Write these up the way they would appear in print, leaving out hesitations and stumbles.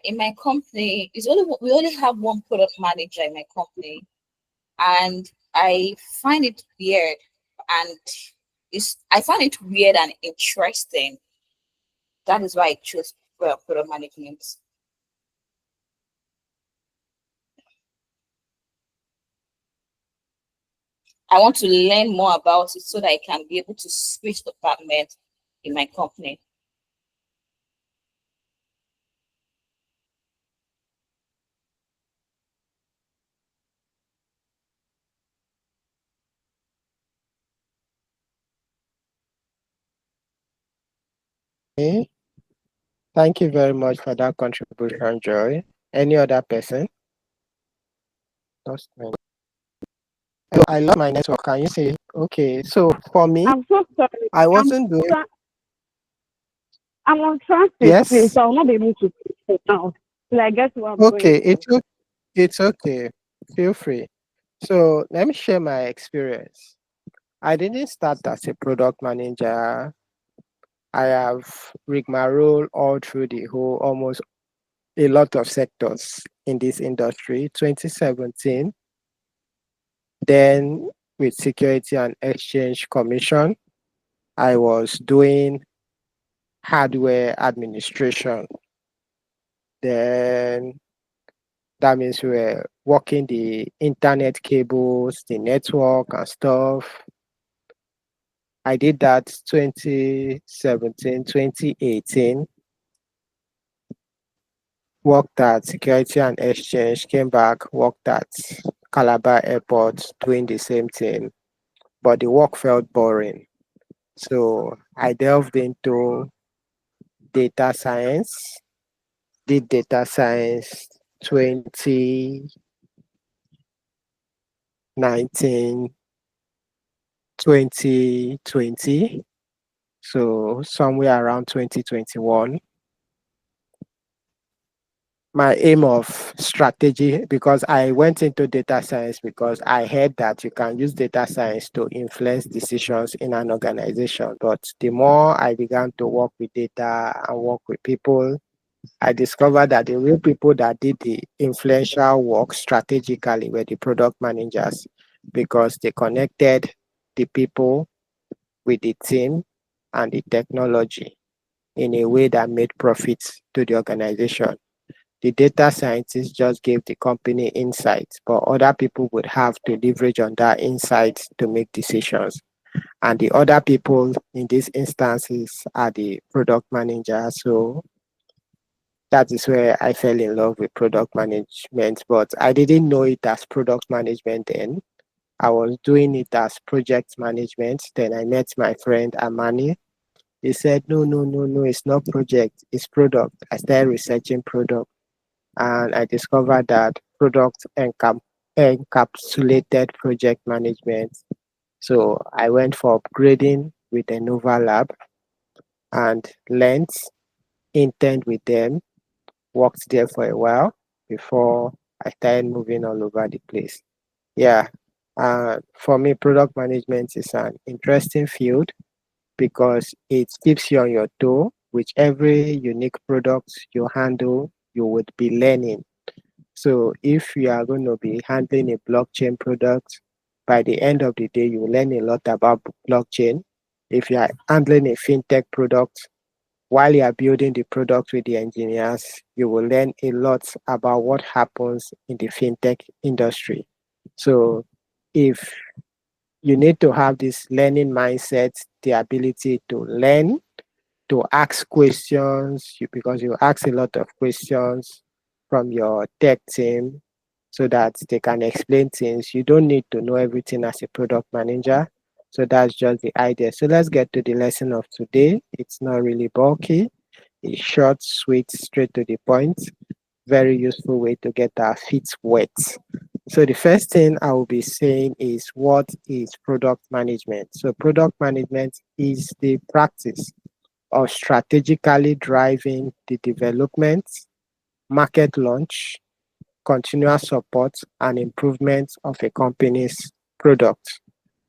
in my company, we only have one product manager in my company, and I find it weird, and I find it weird and interesting. That is why I chose product management. I want to learn more about it so that I can be able to switch department in my company. Okay. Thank you very much for that contribution, Joy. Any other person? Lost my- Oh, I lost my network. Can you see? Okay, so for me, I'm so sorry. I wasn't doing. Tra- I'm on transit, please, Yes. so I'll not be able to sit now. Till I get where I'm going Okay, to. it's okay. Feel free. So let me share my experience. I didn't start as a product manager. I have rigmarole all through the whole almost a lot of sectors in this industry. 2017, then with Security and Exchange Commission, I was doing hardware administration. Then that means we were working the internet cables, the network and stuff. I did that 2017, 2018. Worked at Security and Exchange, came back, worked at Calabar Airport, doing the same thing, but the work felt boring. So I delved into data science, did data science 2019, 2020. So somewhere around 2021. My aim of strategy, because I went into data science because I heard that you can use data science to influence decisions in an organization. But the more I began to work with data and work with people, I discovered that the real people that did the influential work strategically were the product managers, because they connected the people with the team and the technology in a way that made profits to the organization. The data scientists just gave the company insights, but other people would have to leverage on that insight to make decisions. And the other people in these instances are the product managers. So that is where I fell in love with product management, but I didn't know it as product management then. I was doing it as project management. Then I met my friend Amani. He said, no, no, no, no, it's not project, it's product. I started researching product, and I discovered that product encapsulated project management. So I went for upgrading with the Nova Lab and learned, interned with them, worked there for a while before I started moving all over the place. Yeah. For me, product management is an interesting field because it keeps you on your toe. With every unique product you handle, you would be learning. So if you are going to be handling a blockchain product, by the end of the day, you will learn a lot about blockchain. If you are handling a fintech product, while you are building the product with the engineers, you will learn a lot about what happens in the fintech industry. So if you need to have this learning mindset, the ability to learn, to ask questions, because you ask a lot of questions from your tech team so that they can explain things. You don't need to know everything as a product manager. So that's just the idea. So let's get to the lesson of today. It's not really bulky. It's short, sweet, straight to the point. Very useful way to get our feet wet. So the first thing I will be saying is, what is product management? So product management is the practice of strategically driving the development, market launch, continuous support, and improvement of a company's product.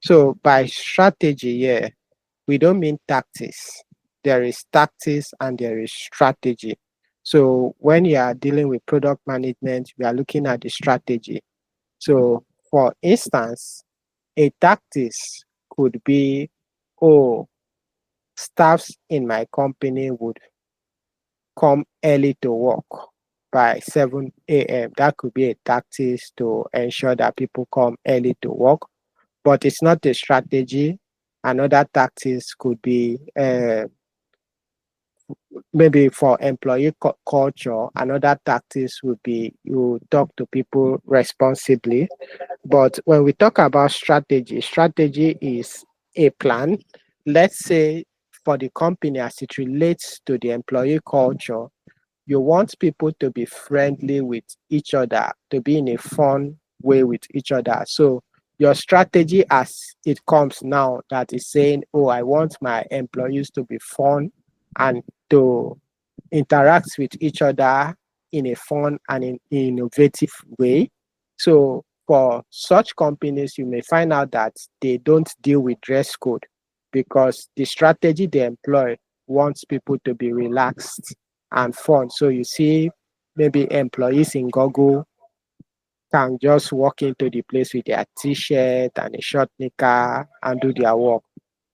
So by strategy here, we don't mean tactics. There is tactics and there is strategy. So when you are dealing with product management, we are looking at the strategy. So for instance, a tactics could be, oh, staffs in my company would come early to work by 7 a.m. That could be a tactics to ensure that people come early to work, but it's not a strategy. Another tactics could be maybe for employee culture. Another tactics would be you talk to people responsibly. But when we talk about strategy, strategy is a plan. Let's say for the company as it relates to the employee culture, you want people to be friendly with each other, to be in a fun way with each other. So your strategy as it comes now that is saying, oh, I want my employees to be fun and to interact with each other in a fun and innovative way. So for such companies, you may find out that they don't deal with dress code because the strategy they employ wants people to be relaxed and fun. So you see maybe employees in Google can just walk into the place with their t-shirt and a short knicker and do their work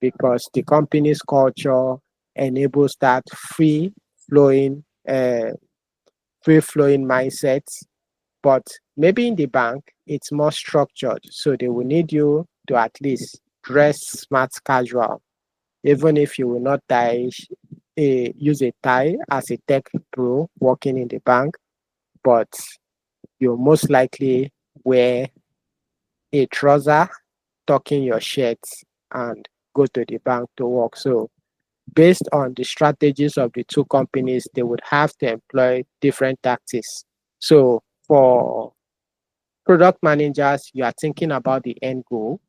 because the company's culture enables that flowing, uh, free flowing mindset. But maybe in the bank, it's more structured. So they will need you to at least dress smart casual, even if you will not use a tie as a tech pro working in the bank, but you'll most likely wear a trouser, tuck in your shirt, and go to the bank to work. So based on the strategies of the two companies, they would have to employ different tactics. So for product managers, you are thinking about the end goal.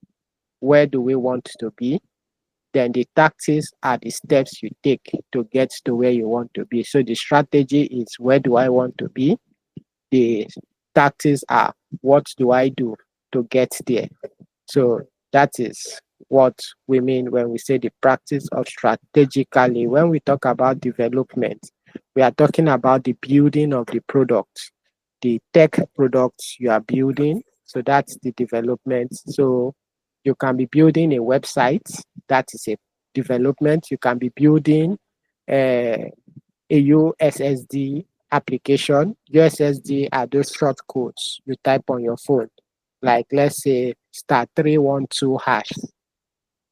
Where do we want to be? Then the tactics are the steps you take to get to where you want to be. So the strategy is where do I want to be? The tactics are what do I do to get there? So that is what we mean when we say the practice of strategically. When we talk about development, we are talking about the building of the product, the tech products you are building. So that's the development. So you can be building a website, that is a development. You can be building a USSD application. USSD are those short codes you type on your phone, like let's say *312#.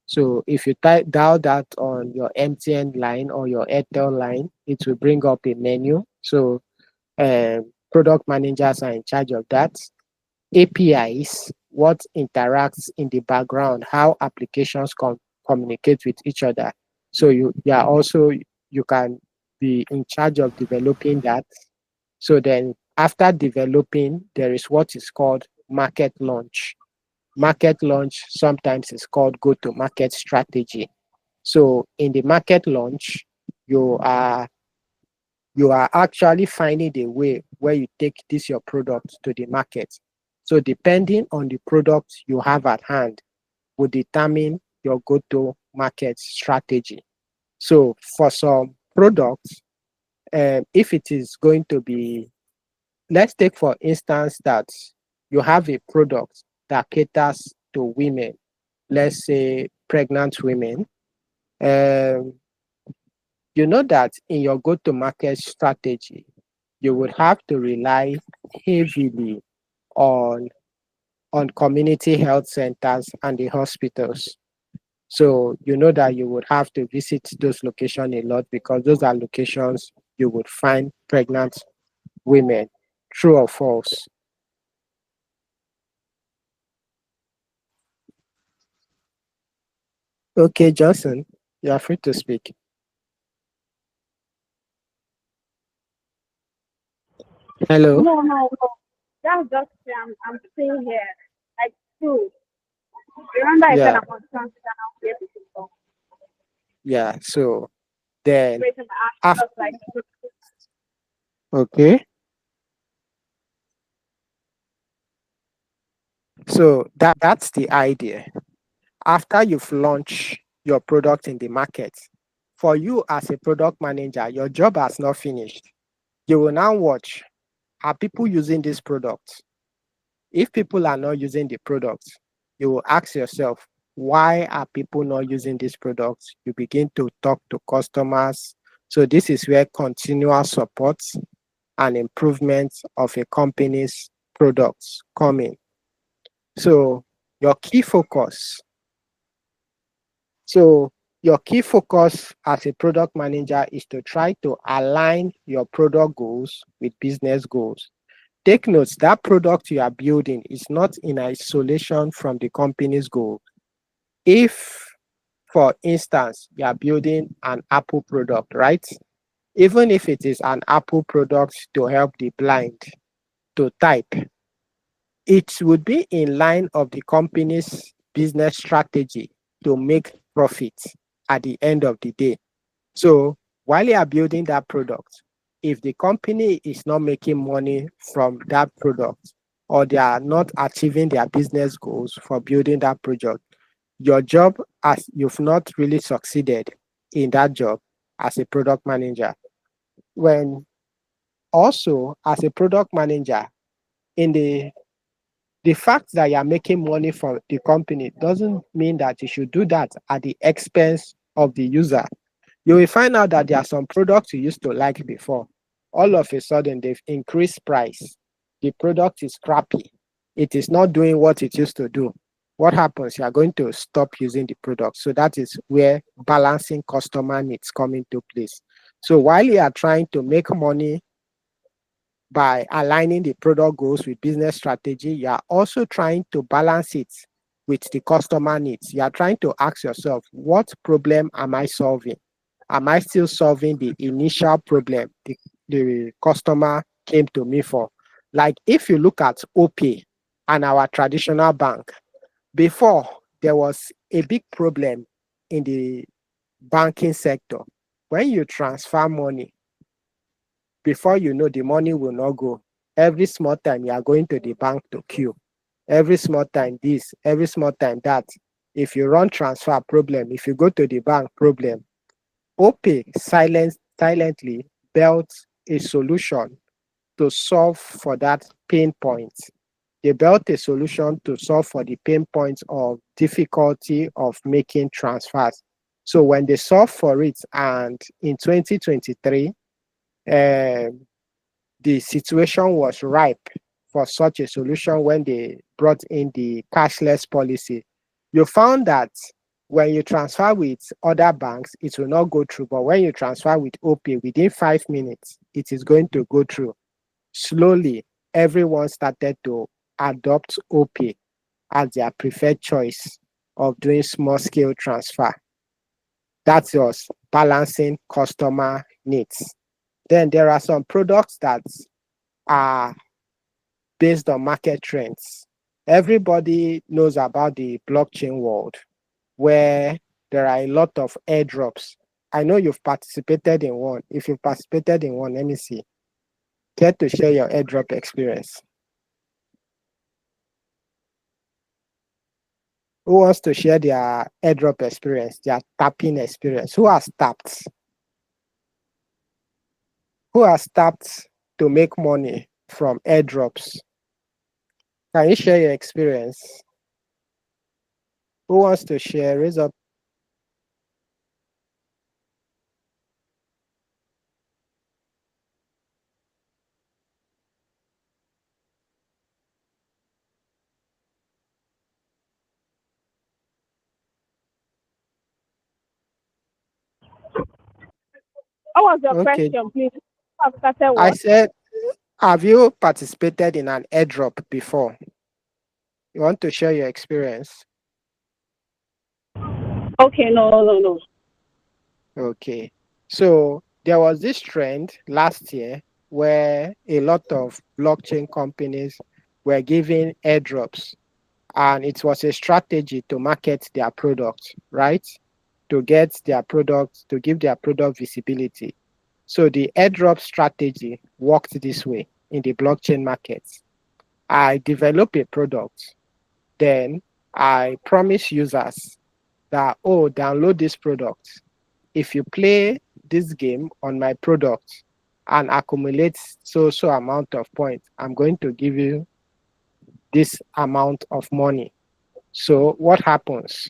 So if you dial that on your MTN line or your Airtel line, it will bring up a menu. So product managers are in charge of that. APIs, what interacts in the background, how applications communicate with each other. So you can be in charge of developing that. So then after developing, there is what is called market launch. Market launch sometimes is called go-to-market strategy. So in the market launch, you are you are actually finding a way where you take this your product to the market. So depending on the product you have at hand will determine your go-to-market strategy. So for some products, if it is going to be, let's take for instance that you have a product that caters to women, let's say pregnant women. Um, you know that in your go-to-market strategy, you would have to rely heavily on community health centers and the hospitals. So you know that you would have to visit those locations a lot because those are locations you would find pregnant women. True or false? Okay, Johnson, you are free to speak. Hello. No, no, no. That's just I'm staying here. Like true. Remember I said Yeah, I'm on transitional care people. yeah. So then, Raising my hand after just like okay, so that's the idea. After you've launched your product in the market, for you as a product manager, your job has not finished. You will now watch, are people using this product? If people are not using the product, you will ask yourself, why are people not using this product? You begin to talk to customers. So this is where continual support and improvement of a company's products come in. So your key focus. So your key focus as a product manager is to try to align your product goals with business goals. Take notes, that product you are building is not in isolation from the company's goal. If, for instance, you are building an Apple product, right? Even if it is an Apple product to help the blind to type, it would be in line of the company's business strategy to make profit at the end of the day. So while you are building that product, if the company is not making money from that product, or they are not achieving their business goals for building that project, your job, as you've not really succeeded in that job as a product manager. When also as a product manager, in the fact that you are making money for the company doesn't mean that you should do that at the expense of the user. You will find out that there are some products you used to like before. All of a sudden, they've increased price. The product is crappy. It is not doing what it used to do. What happens? You are going to stop using the product. So that is where balancing customer needs come into place. So while you are trying to make money by aligning the product goals with business strategy, you are also trying to balance it with the customer needs. You are trying to ask yourself, what problem am I solving? Am I still solving the initial problem the customer came to me for? Like if you look at OP and our traditional bank, before there was a big problem in the banking sector. When you transfer money, before you know, the money will not go. Every small time you are going to the bank to queue. Every small time this, every small time that. If you run transfer, problem. If you go to the bank, problem. OPay silently built a solution to solve for that pain point. They built a solution to solve for the pain points of difficulty of making transfers. So when they solved for it, and in 2023, the situation was ripe for such a solution when they brought in the cashless policy. You found that when you transfer with other banks, it will not go through. But when you transfer with OPay, within 5 minutes, it is going to go through. Slowly, everyone started to adopt OPay as their preferred choice of doing small scale transfer. That was balancing customer needs. Then there are some products that are based on market trends. Everybody knows about the blockchain world, where there are a lot of airdrops. I know you've participated in one. If you've participated in one, let me see. Care to share your airdrop experience? Who wants to share their airdrop experience, their tapping experience? Who has tapped? Who has tapped to make money from airdrops? Can you share your experience? Who wants to share? Raise up. What was your Okay. question, please? I've started I what? said, have you participated in an airdrop before? You want to share your experience? Okay, no. Okay. So there was this trend last year where a lot of blockchain companies were giving airdrops, and it was a strategy to market their product, right? To get their product, to give their product visibility. So the airdrop strategy worked this way in the blockchain markets. I develop a product, then I promise users that, download this product. If you play this game on my product, and accumulate so amount of points, I'm going to give you this amount of money. So what happens?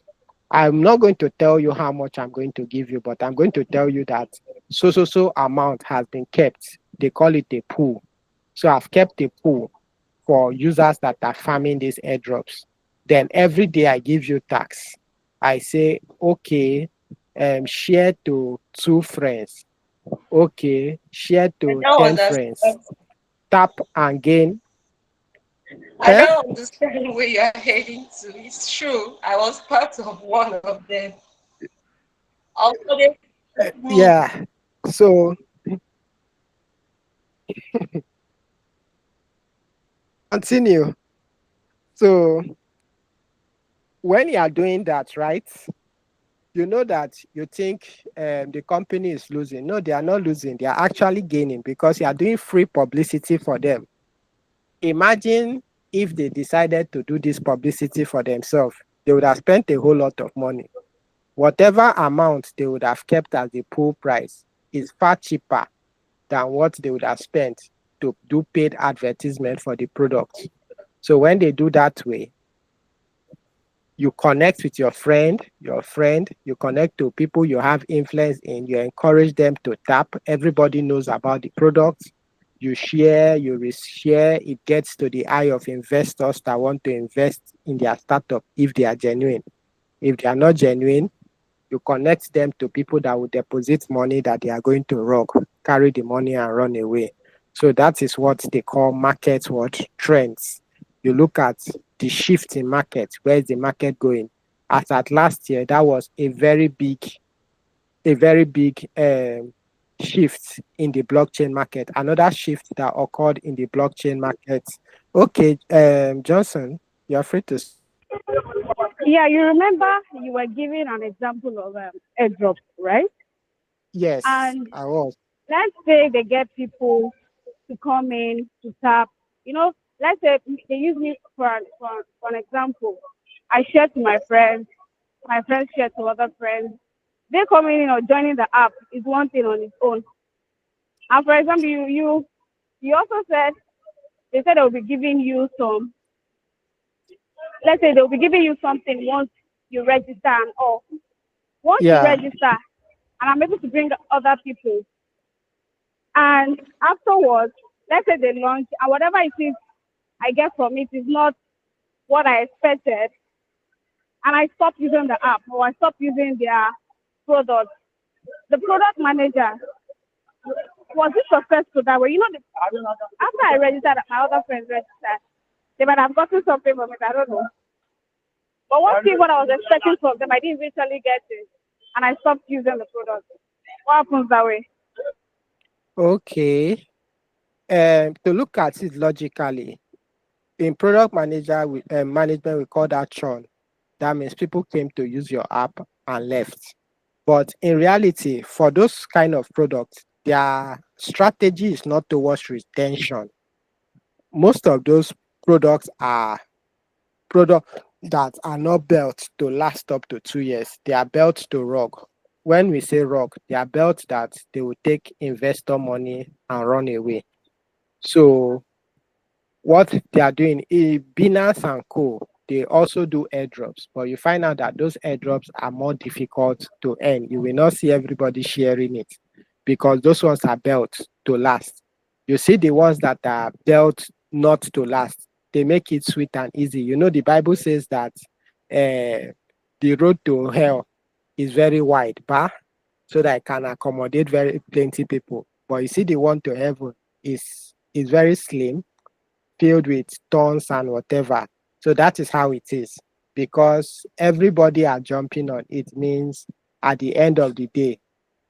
I'm not going to tell you how much I'm going to give you, but I'm going to tell you that so amount has been kept. They call it a pool. So I've kept a pool for users that are farming these airdrops. Then every day I give you tax. I say, okay, share to 2 friends. Okay, share I to don't 10 friends. understand. Tap and gain. I Eh? don't understand where you're heading to. It's true. I was part of one of them. Also, they me. Yeah. So continue. So when you are doing that, right? You know that you think the company is losing. No, they are not losing. They are actually gaining because you are doing free publicity for them. Imagine if they decided to do this publicity for themselves, they would have spent a whole lot of money. Whatever amount they would have kept as the pool price is far cheaper than what they would have spent to do paid advertisement for the product. So when they do that way, you connect with your friend, you connect to people you have influence in, you encourage them to tap. Everybody knows about the product. You share, you reshare, it gets to the eye of investors that want to invest in their startup if they are genuine. If they are not genuine, you connect them to people that will deposit money that they are going to rob, carry the money and run away. So that is what they call market what trends. You look at the shift in market. Where is the market going? As at last year, that was a very big shift in the blockchain market. Another shift that occurred in the blockchain market. Okay, Johnson, you're free to. Yeah, you remember you were giving an example of airdrop, right? Yes, And I was. let's say they get people to come in to tap. You know, let's say they use me for an example. I share to my friends share to other friends. They coming in or joining the app is one thing on its own. And for example, you also said they said they'll be giving you some. Let's say they'll be giving you something once you register and all. Once you Yeah, register, and I'm able to bring other people, and afterwards, let's say they launch, and whatever it is I get from it is not what I expected, and I stop using the app or I stop using their product. The product manager was it successful that way? You know, after I registered, my other friends registered, they might have gotten something from it. I don't know. But one thing, what I was expecting from them, I didn't eventually get it, and I stopped using the product. What happens that way? okay. To look at it logically, in product management, we call that churn. That means people came to use your app and left. But in reality, for those kind of products, their strategy is not towards retention. Most of those products are products that are not built to last up to 2 years. They are built to rock. When we say rock, they are built that they will take investor money and run away. So what they are doing is Binance and Co. They also do airdrops, but you find out that those airdrops are more difficult to earn. You will not see everybody sharing it because those ones are built to last. You see the ones that are built not to last, they make it sweet and easy. You know, the Bible says that the road to hell is very wide, bah, so that it can accommodate very plenty people. But you see, the one to heaven is very slim, filled with thorns and whatever. So that is how it is. Because everybody are jumping on it means at the end of the day,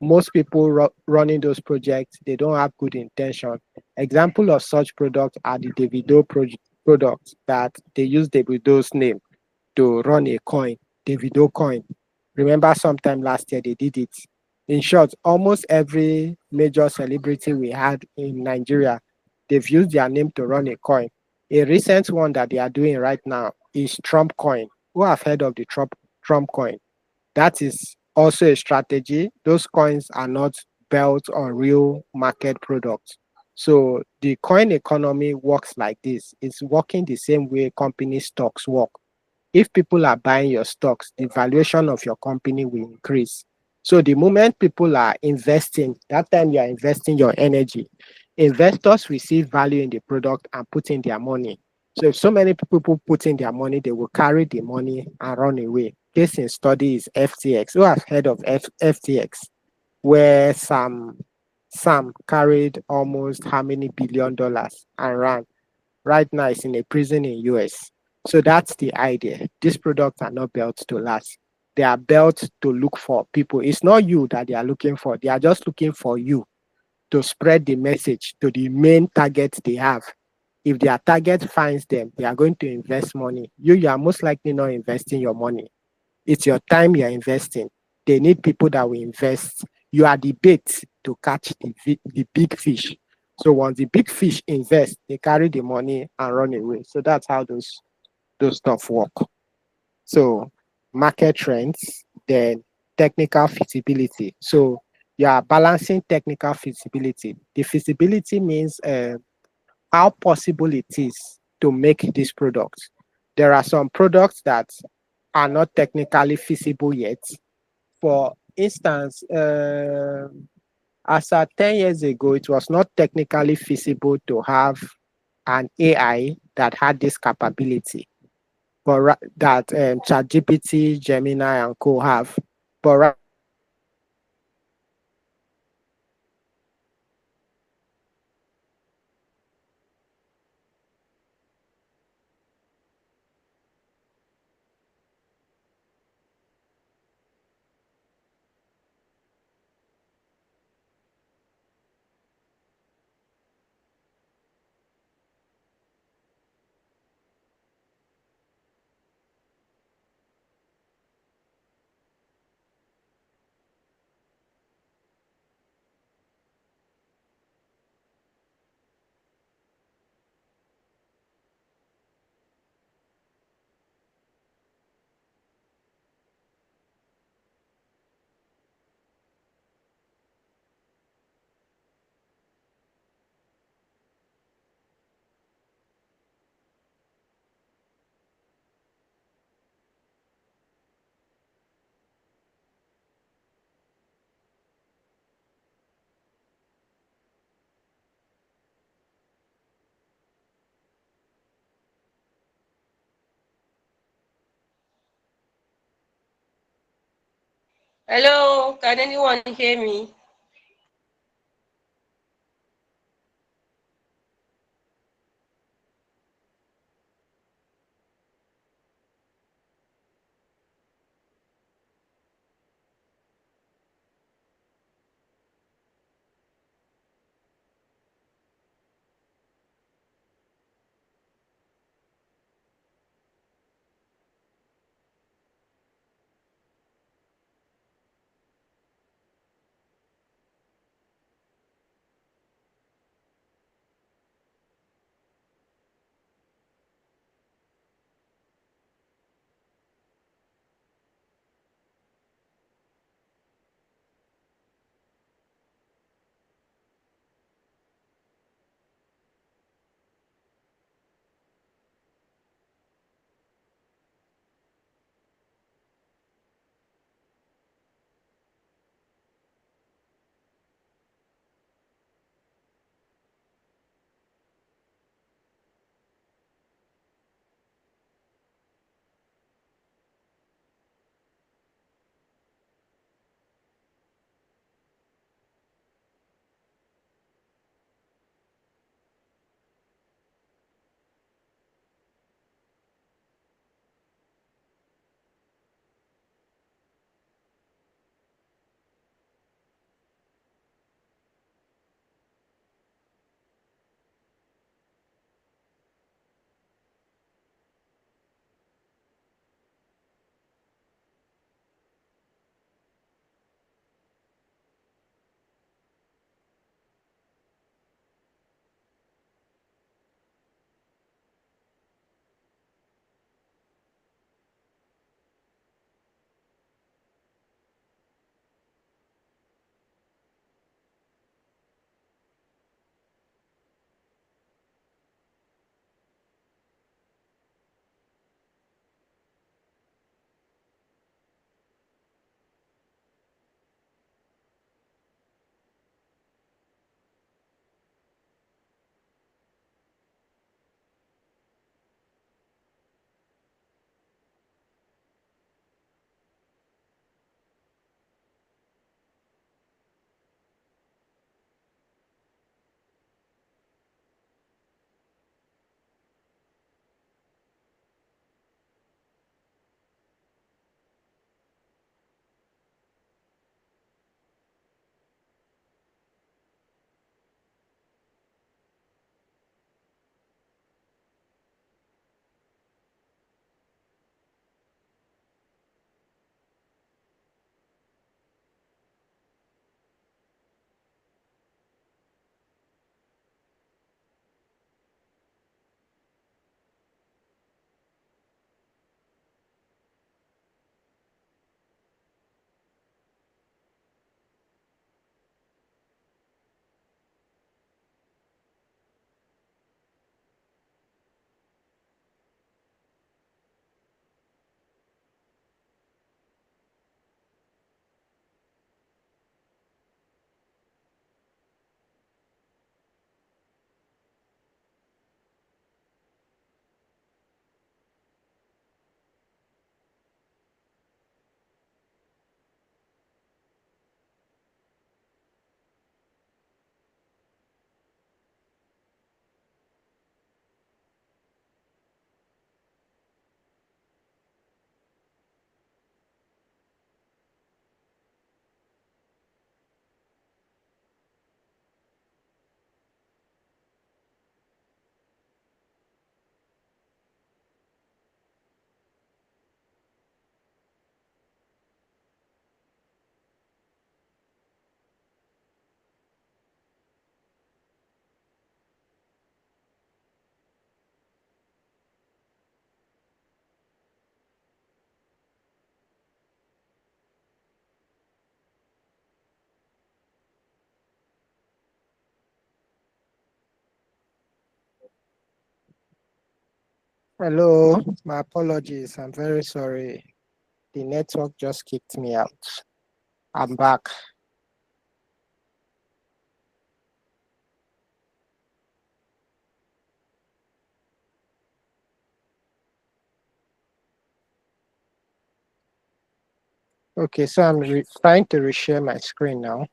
most people running those projects, they don't have good intention. Example of such products are the Davido products that they use Davido's name to run a coin, Davido coin. Remember sometime last year they did it. In short, almost every major celebrity we had in Nigeria, they've used their name to run a coin. A recent one that they are doing right now is Trump coin. Who have heard of the Trump coin? That is also a strategy. Those coins are not built on real market products. So the coin economy works like this. It's working the same way company stocks work. If people are buying your stocks, the valuation of your company will increase. So the moment people are investing, that time you are investing your energy, investors receive value in the product and put in their money. So if so many people put in their money, they will carry the money and run away. Case in study is FTX. Who has heard of FTX? Where Sam carried almost how many $billion and ran. Right now it's in a prison in US. So that's the idea. These products are not built to last. They are built to look for people. It's not you that they are looking for. They are just looking for you to spread the message to the main target they have. If their target finds them, they are going to invest money. You are most likely not investing your money. It's your time you're investing. They need people that will invest. You are the bait to catch the big fish. So once the big fish invest, they carry the money and run away. So that's how those stuff work. So market trends, then technical feasibility. So you are balancing technical feasibility. The feasibility means how possible it is to make this product. There are some products that are not technically feasible yet. For instance, as at 10 years ago, it was not technically feasible to have an AI that had this capability, but that ChatGPT, Gemini, and co have. But Hello, can anyone hear me? Hello, my apologies. I'm very sorry. The network just kicked me out. I'm back. Okay, so I'm trying to reshare my screen now.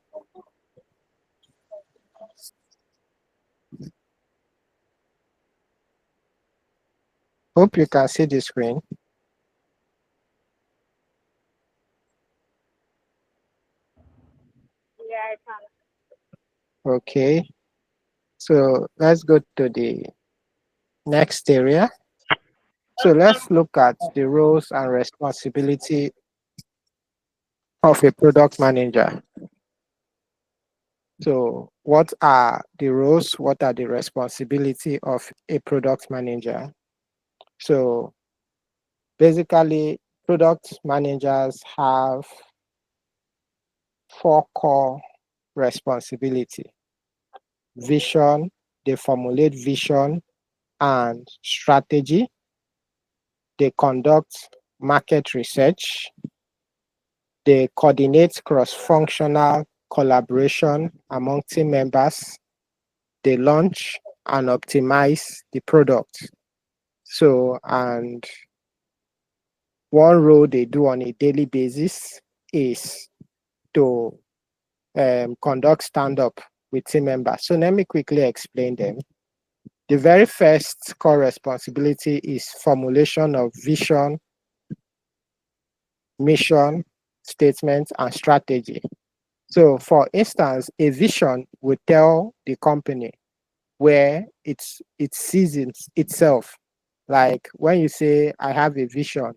Hope you can see the screen. Yeah, I can. Okay, so let's go to the next area. So let's look at the roles and responsibility of a product manager. So what are the roles? What are the responsibility of a product manager? So basically, product managers have four core responsibility. Vision, they formulate vision and strategy. They conduct market research. They coordinate cross-functional collaboration among team members. They launch and optimize the product. So, and one role they do on a daily basis is to conduct stand-up with team members. So let me quickly explain them. The very first core responsibility is formulation of vision, mission, statement, and strategy. So for instance, a vision would tell the company where it sees itself. Like when you say, I have a vision,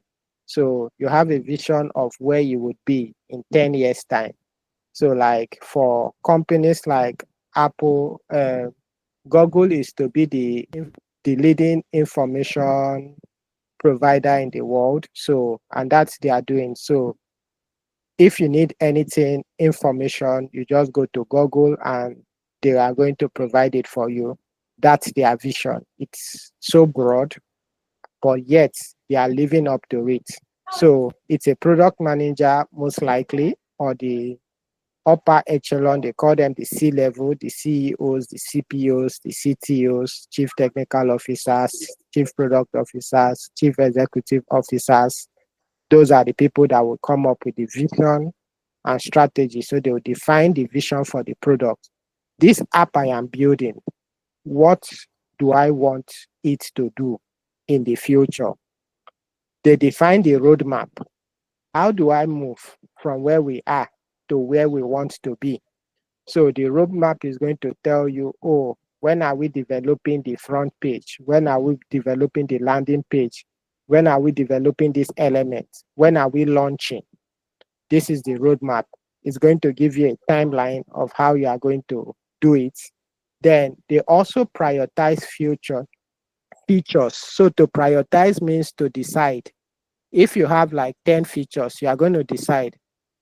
so you have a vision of where you would be in 10 years' time. So like for companies like Apple, Google is to be the leading information provider in the world. So, and that's they are doing. So if you need anything, information, you just go to Google and they are going to provide it for you. That's their vision. It's so broad, but yet they are living up to it. So it's a product manager, most likely, or the upper echelon, they call them the C level, the CEOs, the CPOs, the CTOs, chief technical officers, chief product officers, chief executive officers. Those are the people that will come up with the vision and strategy. So they will define the vision for the product. This app I am building, what do I want it to do in the future? They define the roadmap. How do I move from where we are to where we want to be? So the roadmap is going to tell you, oh, when are we developing the front page? When are we developing the landing page? When are we developing this element? When are we launching? This is the roadmap. It's going to give you a timeline of how you are going to do it. Then they also prioritize future features. So to prioritize means to decide. If you have like 10 features, you are going to decide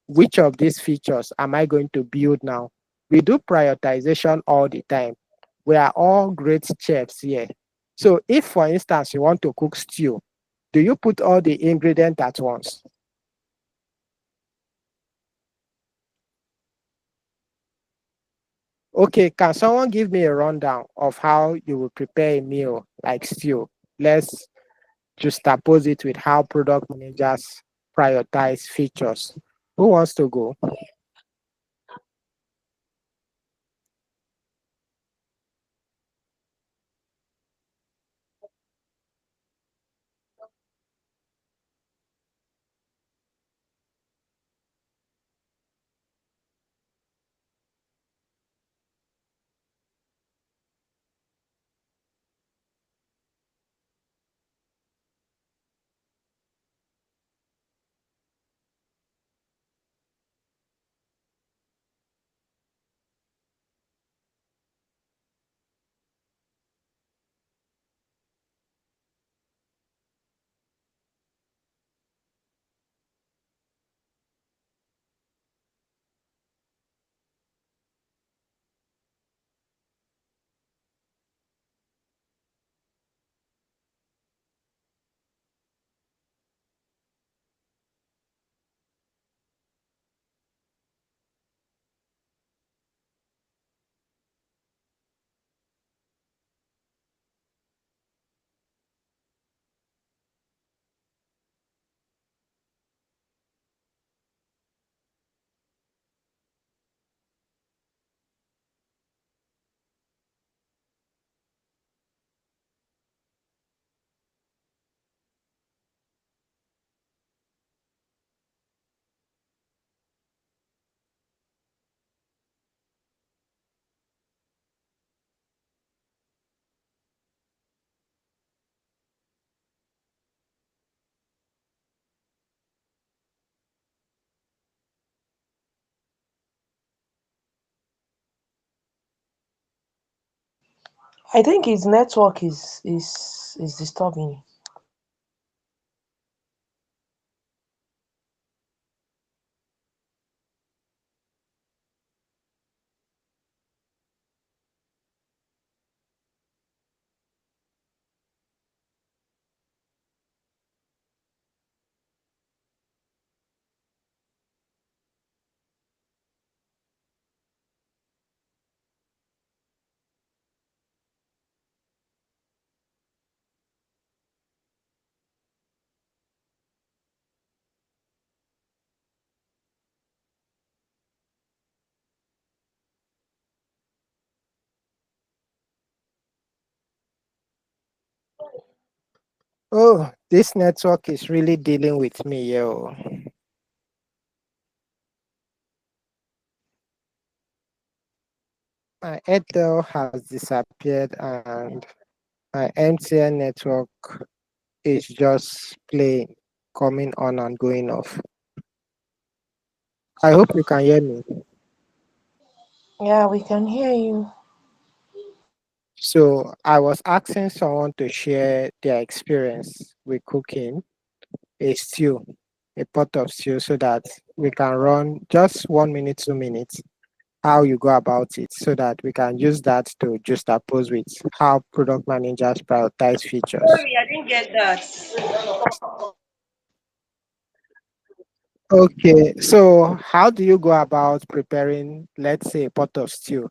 which of these features am I going to build now? We do prioritization all the time. We are all great chefs here. So if, for instance, you want to cook stew, do you put all the ingredients at once? Okay, can someone give me a rundown of how you will prepare a meal like stew? Let's juxtapose it with how product managers prioritize features. Who wants to go? I think his network is disturbing. Oh, this network is really dealing with me, yo. My Airtel has disappeared and my MTN network is just playing, coming on and going off. I hope you can hear me. Yeah, we can hear you. So I was asking someone to share their experience with cooking a stew, a pot of stew, so that we can run just 1 minute, 2 minutes, how you go about it, so that we can use that to just oppose with how product managers prioritize features. Sorry, I didn't get that. Okay, so how do you go about preparing, let's say, a pot of stew,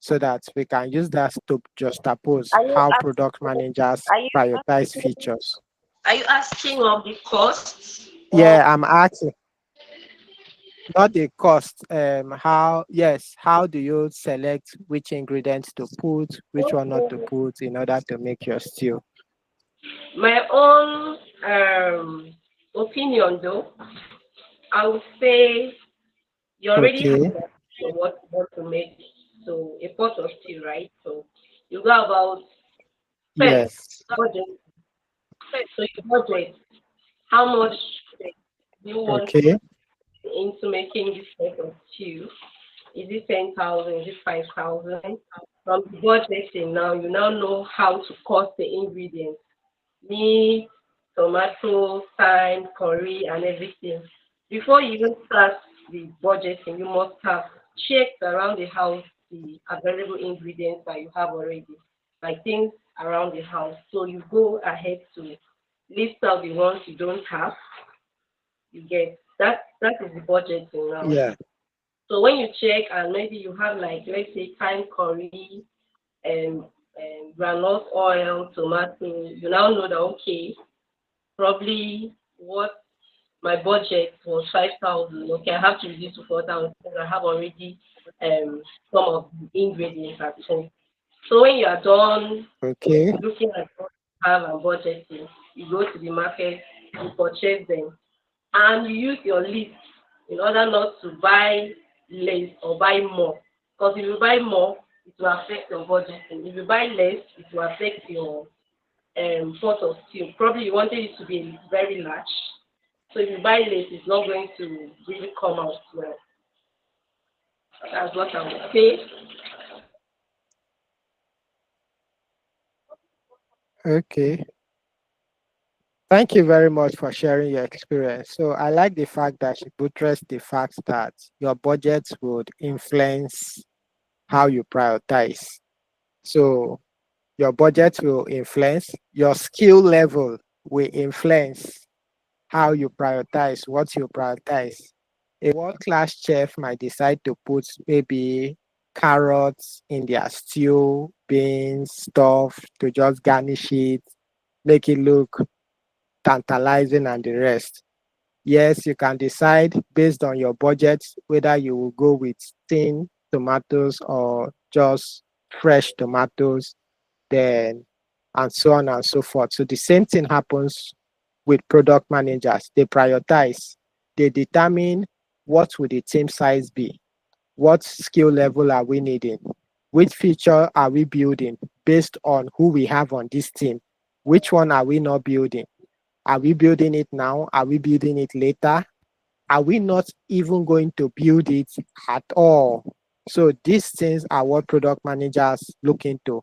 so that we can use that to just oppose Are you how product asking? managers Are you prioritize asking? features? Are you asking of the costs or Yeah, I'm asking, not the cost. How do you select which ingredients to put, which one not to okay. put in order to make your stew? My own opinion though? I would say you already have Okay. an idea of what you want to make. So a pot of stew, right? So you go about first Yes. budget. So you budget how much do you want Okay. into making this type of stew? Is it 10,000? Is it 5,000? From the budgeting now, you now know how to cost the ingredients, meat, tomato, thyme, curry, and everything. Before you even start the budgeting, you must have checked around the house the available ingredients that you have already, like things around the house. So you go ahead to list out the ones you don't have. You get that. That is the budgeting now. Yeah. So when you check and maybe you have like let's say thyme curry and, granite oil, tomato, you now know that okay, probably what my budget was 5,000. Okay, I have to reduce to 4,000 because I have already some of the ingredients at home. So when you are done Okay. looking at what you have and budgeting, you go to the market, you purchase them, and you use your list in order not to buy less or buy more. Because if you buy more, it will affect your budgeting. If you buy less, it will affect your pot of stew. Probably you wanted it to be very large. So if you buy less, it's not going to really come out well. That's what I would say. Okay. Thank you very much for sharing your experience. So I like the fact that you buttressed the fact that your budget would influence how you prioritize. So your budget will influence, your skill level will influence how you prioritize, what you prioritize. A world-class chef might decide to put maybe carrots in their stew, beans, stuff to just garnish it, make it look tantalizing and the rest. Yes, you can decide based on your budget whether you will go with thin tomatoes or just fresh tomatoes, then and so on and so forth. So the same thing happens with product managers. They prioritize, they determine what would the team size be, what skill level are we needing, which feature are we building based on who we have on this team, which one are we not building, are we building it now, are we building it later, are we not even going to build it at all? So these things are what product managers look into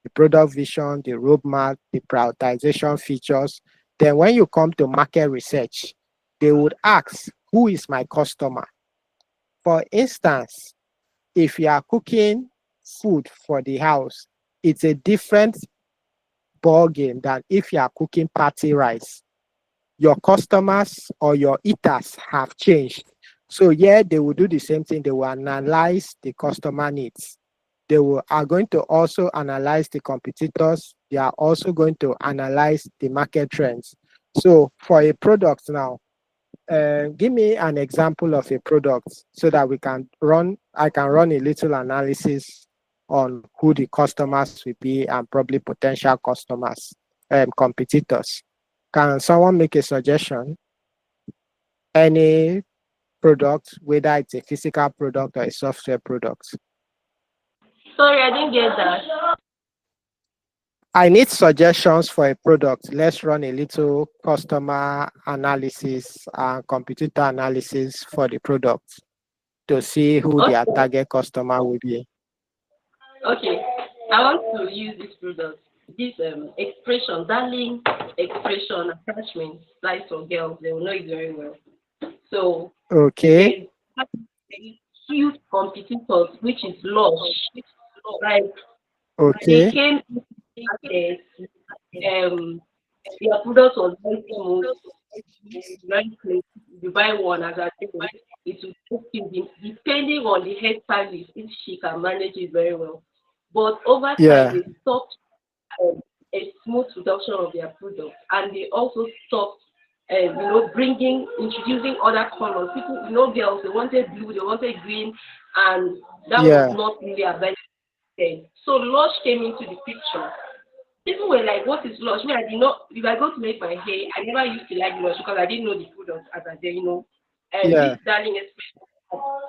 product vision, the roadmap, the prioritization features. Then when you come to market research, they would ask, who is my customer? For instance, if you are cooking food for the house, it's a different ball game than if you are cooking party rice. Your customers or your eaters have changed. So yeah, they will do the same thing. They will analyze the customer needs. They are going to also analyze the competitors. They are also going to analyze the market trends. So for a product now, give me an example of a product so that I can run a little analysis on who the customers will be and probably potential customers, competitors. Can someone make a suggestion? Any product, whether it's a physical product or a software product? Sorry, I didn't get that. I need suggestions for a product. Let's run a little customer analysis and competitor analysis for the product to see who their Okay. target customer will be. Okay. I want to use this product, this expression, darling expression attachment, size for girls. They will know it very well. So Okay, there's huge competitors, which is Lush. Like they okay, came into the market, um, their product was very smooth, very clean. You buy one as I think it will take you depending on the hairstylist if she can manage it very well. But over time, yeah, they stopped um, a smooth production of their product, and they also stopped, introducing other colors. People, girls, they wanted blue, they wanted green, and that was yeah, not really available then. So Lush came into the picture. People were like, "What is Lush?" Me, I did not. If I go to make my hair, I never used to like Lush because I didn't know the product as I did. And this yeah, darling,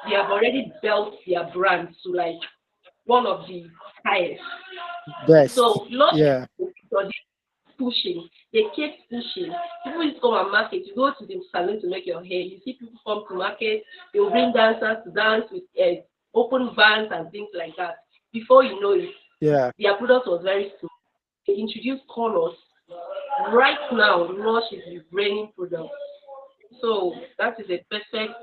they have already built their brand to like one of the highest. best, So Lush yeah, pushing. They kept pushing. People used to come and market. You go to the salon to make your hair. You see people come to market. They will bring dancers to dance with open bands and things like that. Before you know it, yeah. their product was very small. They introduced colors. Right now, Lush is the reigning product. So that is a perfect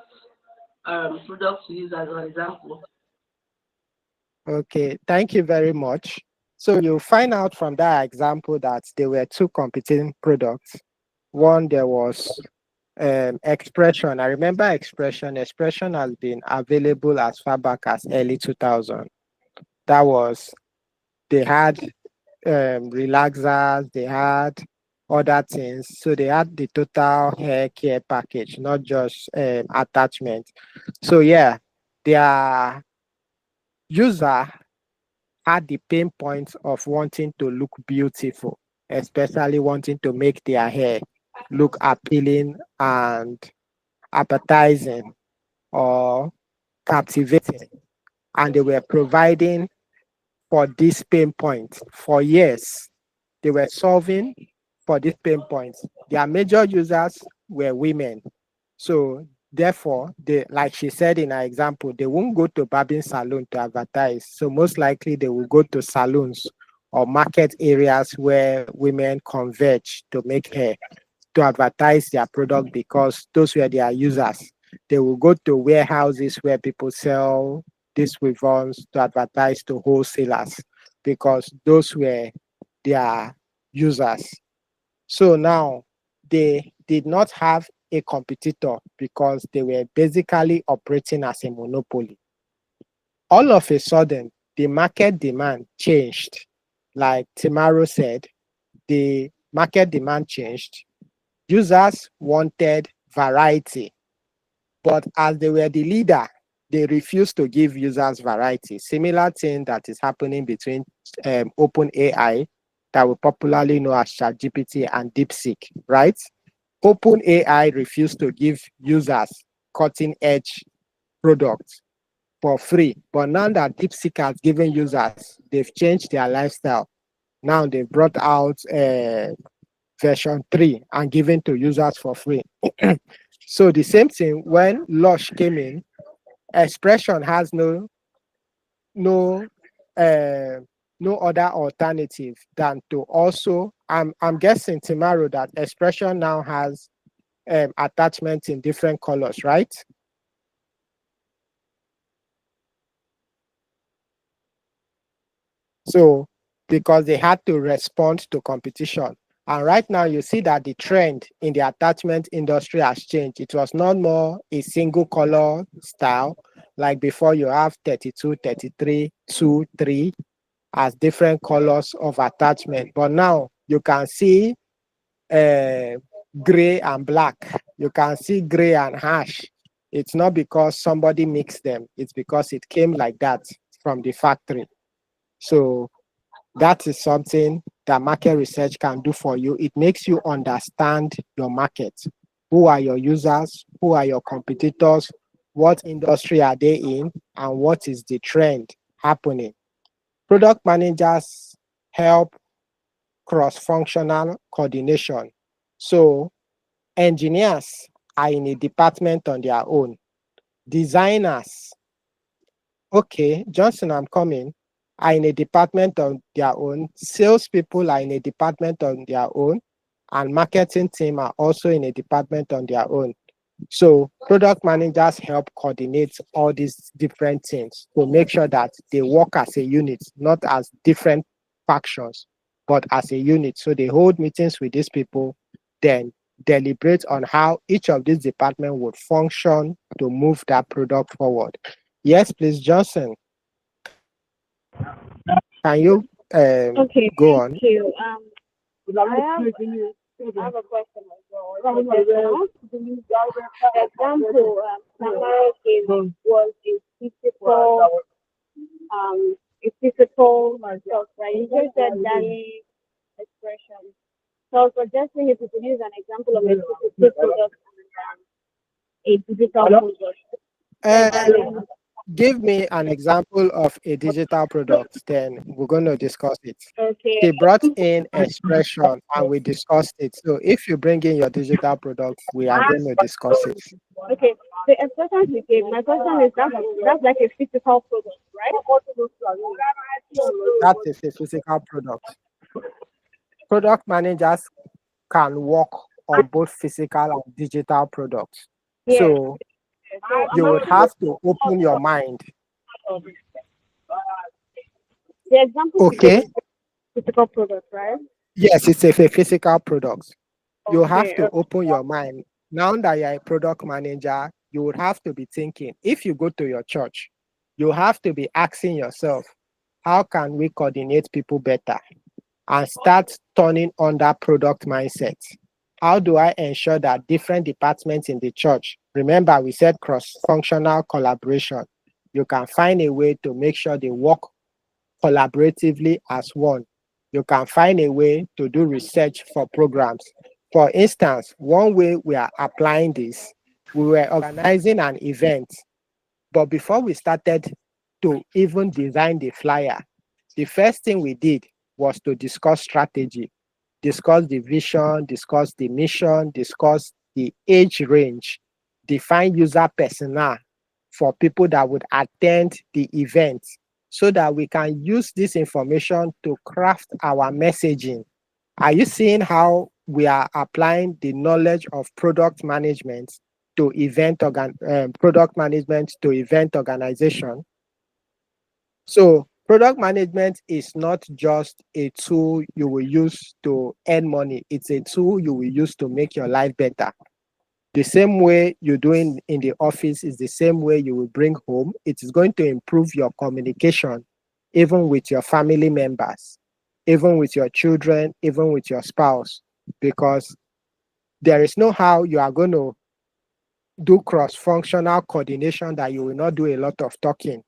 product to use as an example. Okay, thank you very much. So you find out from that example that there were two competing products. One, there was Expression. I remember Expression. Expression has been available as far back as early 2000. That was, they had relaxers, they had other things. So they had the total hair care package, not just attachment. So yeah, their user had the pain points of wanting to look beautiful, especially wanting to make their hair look appealing and appetizing or captivating. And they were providing for this pain point for years. They were solving for this pain point. Their major users were women. So therefore, like she said in her example, they won't go to barbing salon to advertise. So most likely they will go to salons or market areas where women converge to make hair to advertise their product because those were their users. They will go to warehouses where people sell these weave-ons to advertise to wholesalers because those were their users. So now they did not have a competitor because they were basically operating as a monopoly. All of a sudden, the market demand changed. Like Timaro said, the market demand changed. Users wanted variety, but as they were the leader, they refused to give users variety. Similar thing that is happening between OpenAI, that we popularly know as ChatGPT, and DeepSeek, right? OpenAI refused to give users cutting edge products for free. But now that DeepSeek has given users, they've changed their lifestyle. Now they've brought out version 3 and given to users for free. So the same thing when Lush came in, Expression has no uh, no other alternative than to also, I'm guessing, tomorrow, that Expression now has attachments in different colors, right? So, because they had to respond to competition. And right now, you see that the trend in the attachment industry has changed. It was not more a single color style. Like before, you have 32, 33, 2, 3 as different colors of attachment. But now you can see gray and black. You can see gray and ash. It's not because somebody mixed them. It's because it came like that from the factory. So that is something that market research can do for you. It makes you understand your market. Who are your users? Who are your competitors? What industry are they in? And what is the trend happening? Product managers help cross-functional coordination. So engineers are in a department on their own. Designers, okay, Johnson, I'm coming, are in a department on their own. Salespeople are in a department on their own. And marketing team are also in a department on their own. So product managers help coordinate all these different things to make sure that they work as a unit, not as different factions, but as a unit. So they hold meetings with these people, then deliberate on how each of these departments would function to move that product forward. Yes, please, Johnson. Can you Okay, go thank on? you. I have a question as well. The example Samara gave was a physical stuff, right? You just said Danny expression. So I was suggesting if you could use an example of a physical product and a digital product. Um, Give me an example of a digital product, then we're going to discuss it. Okay. They brought in Expression and we discussed it. So if you bring in your digital product, we are going to discuss it. Okay. The expression you gave, my question is that's like a physical product, right? That is a physical product. Product managers can work on both physical and digital products. Yeah. So So you would have to open your mind. the example you Okay. gave is physical product, right? Yes, it's a physical product. You have Okay. to open your mind. Now that you're a product manager, you would have to be thinking, if you go to your church, you have to be asking yourself, how can we coordinate people better? And start turning on that product mindset. How do I ensure that different departments in the church, remember we said cross-functional collaboration, you can find a way to make sure they work collaboratively as one. You can find a way to do research for programs. For instance, one way we are applying this, we were organizing an event, but before we started to even design the flyer, the first thing we did was to discuss strategy, discuss the vision, discuss the mission, discuss the age range, define user persona for people that would attend the event so that we can use this information to craft our messaging. Are you seeing how we are applying the knowledge of product management to product management to event organization? So product management is not just a tool you will use to earn money. It's a tool you will use to make your life better. The same way you're doing in the office is the same way you will bring home. It is going to improve your communication, even with your family members, even with your children, even with your spouse, because there is no how you are going to do cross-functional coordination that you will not do a lot of talking.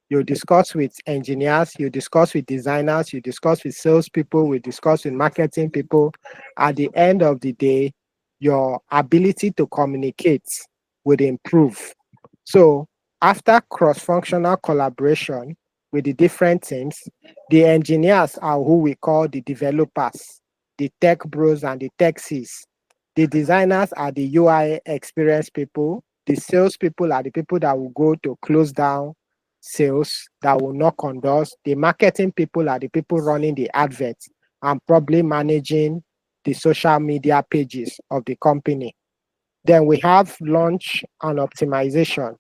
You discuss with engineers, you discuss with designers, you discuss with salespeople, you discuss with marketing people. At the end of the day, your ability to communicate would improve. So after cross-functional collaboration with the different teams, the engineers are who we call the developers, the tech bros and the techies. The designers are the UI experience people. The sales people are the people that will go to close down sales that will knock on doors. The marketing people are the people running the adverts and probably managing the social media pages of the company. Then we have launch and optimization.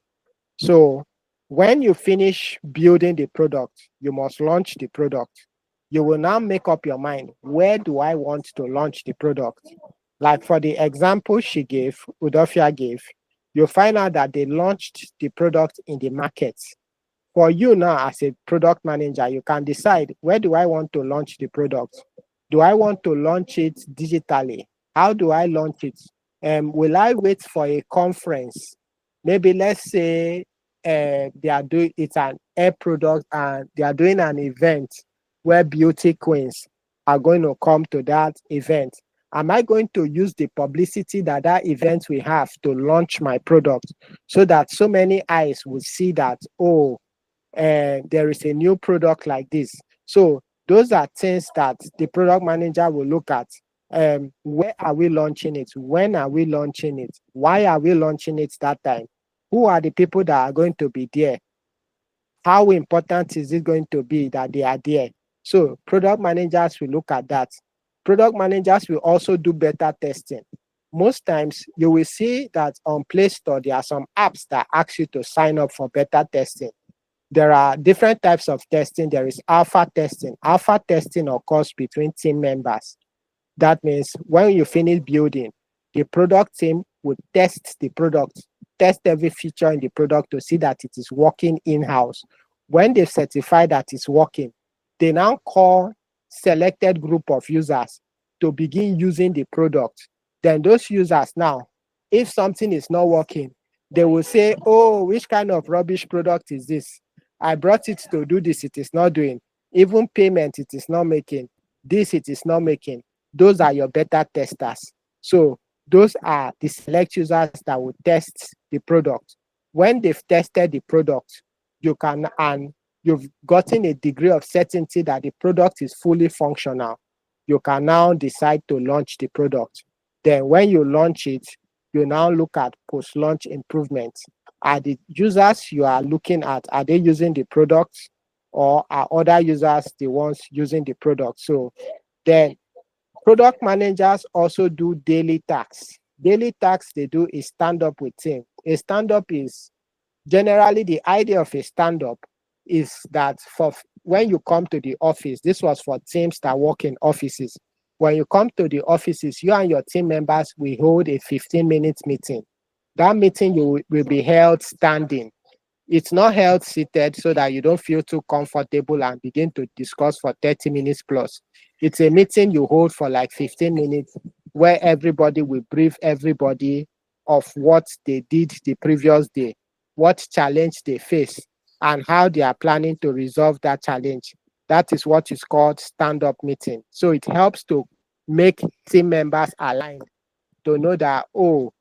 So when you finish building the product, you must launch the product. You will now make up your mind, where do I want to launch the product? Like for the example she gave, Udofia gave, you'll find out that they launched the product in the market. For you now as a product manager, you can decide, where do I want to launch the product? Do I want to launch it digitally? How do I launch it? Will I wait for a conference? Maybe let's say they are doing it's an air product and they are doing an event where beauty queens are going to come to that event. Am I going to use the publicity that that event will have to launch my product so that so many eyes will see that, oh, there is a new product like this? So those are things that the product manager will look at. Where are we launching it? When are we launching it? Why are we launching it that time? Who are the people that are going to be there? How important is it going to be that they are there? So product managers will look at that. Product managers will also do beta testing. Most times you will see that on Play Store, there are some apps that ask you to sign up for beta testing. There are different types of testing. There is alpha testing. Alpha testing occurs between team members. That means when you finish building, the product team will test the product, test every feature in the product to see that it is working in-house. When they certify that it's working, they now call selected group of users to begin using the product. Then those users now, if something is not working, they will say, oh, which kind of rubbish product is this? I brought it to do this, it is not doing. Even payment, it is not making. This, it is not making. Those are your beta testers. So those are the select users that will test the product. When they've tested the product, you can, and you've gotten a degree of certainty that the product is fully functional, you can now decide to launch the product. Then when you launch it, you now look at post-launch improvements. Are the users you are looking at, are they using the product, or are other users the ones using the product? So then product managers also do daily tasks. Daily tasks they do is stand up with team. A stand-up is generally, the idea of a stand-up is that for when you come to the office, this was for teams that work in offices. When you come to the offices, you and your team members will hold a 15-minute meeting. That meeting will be held standing. It's not held seated so that you don't feel too comfortable and begin to discuss for 30 minutes plus. It's a meeting you hold for like 15 minutes where everybody will brief everybody of what they did the previous day, what challenge they face, and how they are planning to resolve that challenge. That is what is called stand-up meeting. So it helps to make team members aligned to know that, oh,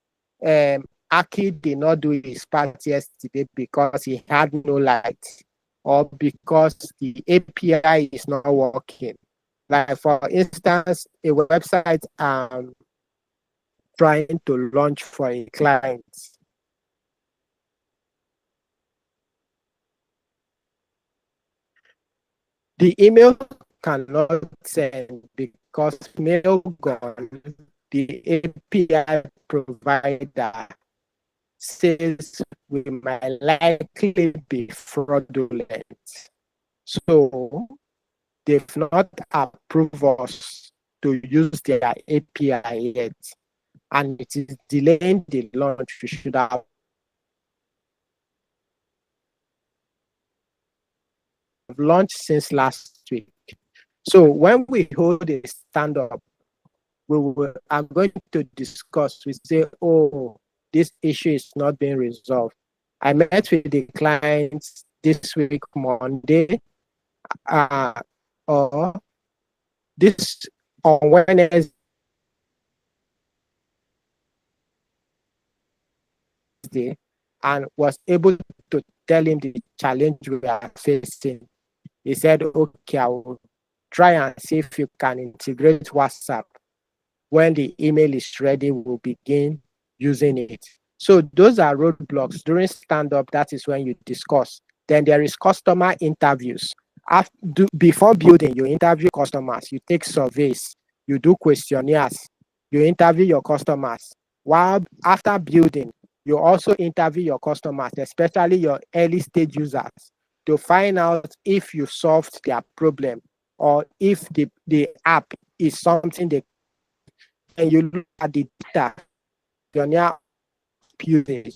Aki did not do his part yesterday because he had no light, or because the API is not working. Like for instance, a website trying to launch for a client. The email cannot send because mail gone. The API provider says we might likely be fraudulent. So they've not approved us to use their API yet, and it is delaying the launch. We should have launched since last week. So when we hold a stand-up, are going to discuss. We say, oh, this issue is not being resolved. I met with the clients this week, Monday, or this on Wednesday, and was able to tell him the challenge we are facing. He said, okay, I will try and see if you can integrate WhatsApp. When the email is ready, we'll begin using it. So those are roadblocks. During stand-up, that is when you discuss. Then there is customer interviews. Before building, you interview customers, you take surveys, you do questionnaires, you interview your customers. While after building, you also interview your customers, especially your early stage users, to find out if you solved their problem or if the app is something they, and you look at the data, questionnaire using.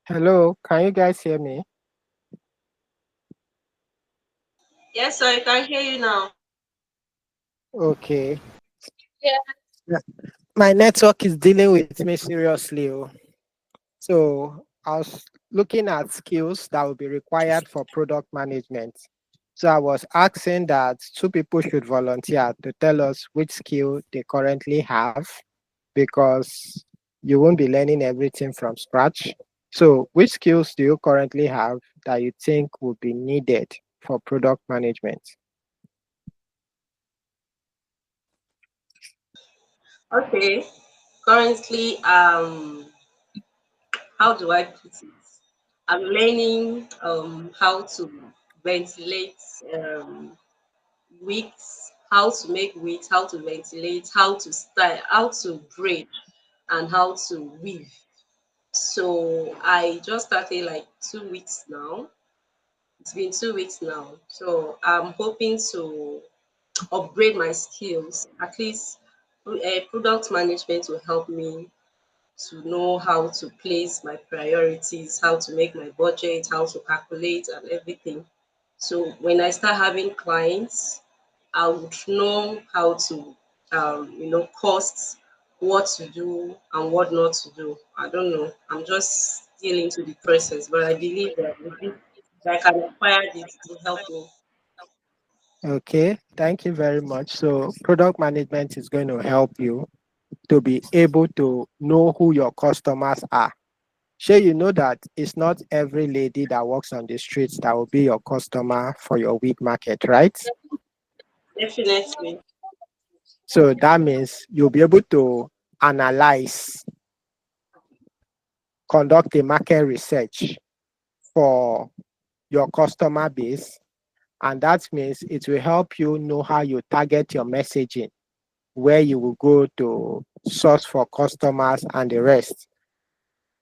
Hello, can you guys hear me? Yes, sir, I can hear you now. Okay. Yeah. Yeah. My network is dealing with me seriously. So I was looking at skills that will be required for product management. So I was asking that two people should volunteer to tell us which skill they currently have, because you won't be learning everything from scratch. So which skills do you currently have that you think would be needed for product management? Okay. Currently, how do I put it? I'm learning how to ventilate wigs, how to make wigs, how to ventilate, how to style, how to braid, and how to weave. So I just started like 2 weeks now. It's been 2 weeks now. So I'm hoping to upgrade my skills. At least product management will help me to know how to place my priorities, how to make my budget, how to calculate and everything. So when I start having clients, I would know how to, cost, what to do and what not to do. I don't know. I'm just still into the process, but I believe that with this, I can acquire this to help me. Okay, thank you very much. So product management is going to help you to be able to know who your customers are. Sure, you know that it's not every lady that walks on the streets that will be your customer for your wheat market, right? Definitely. So that means you'll be able to analyze, conduct a market research for your customer base. And that means it will help you know how you target your messaging, where you will go to source for customers and the rest.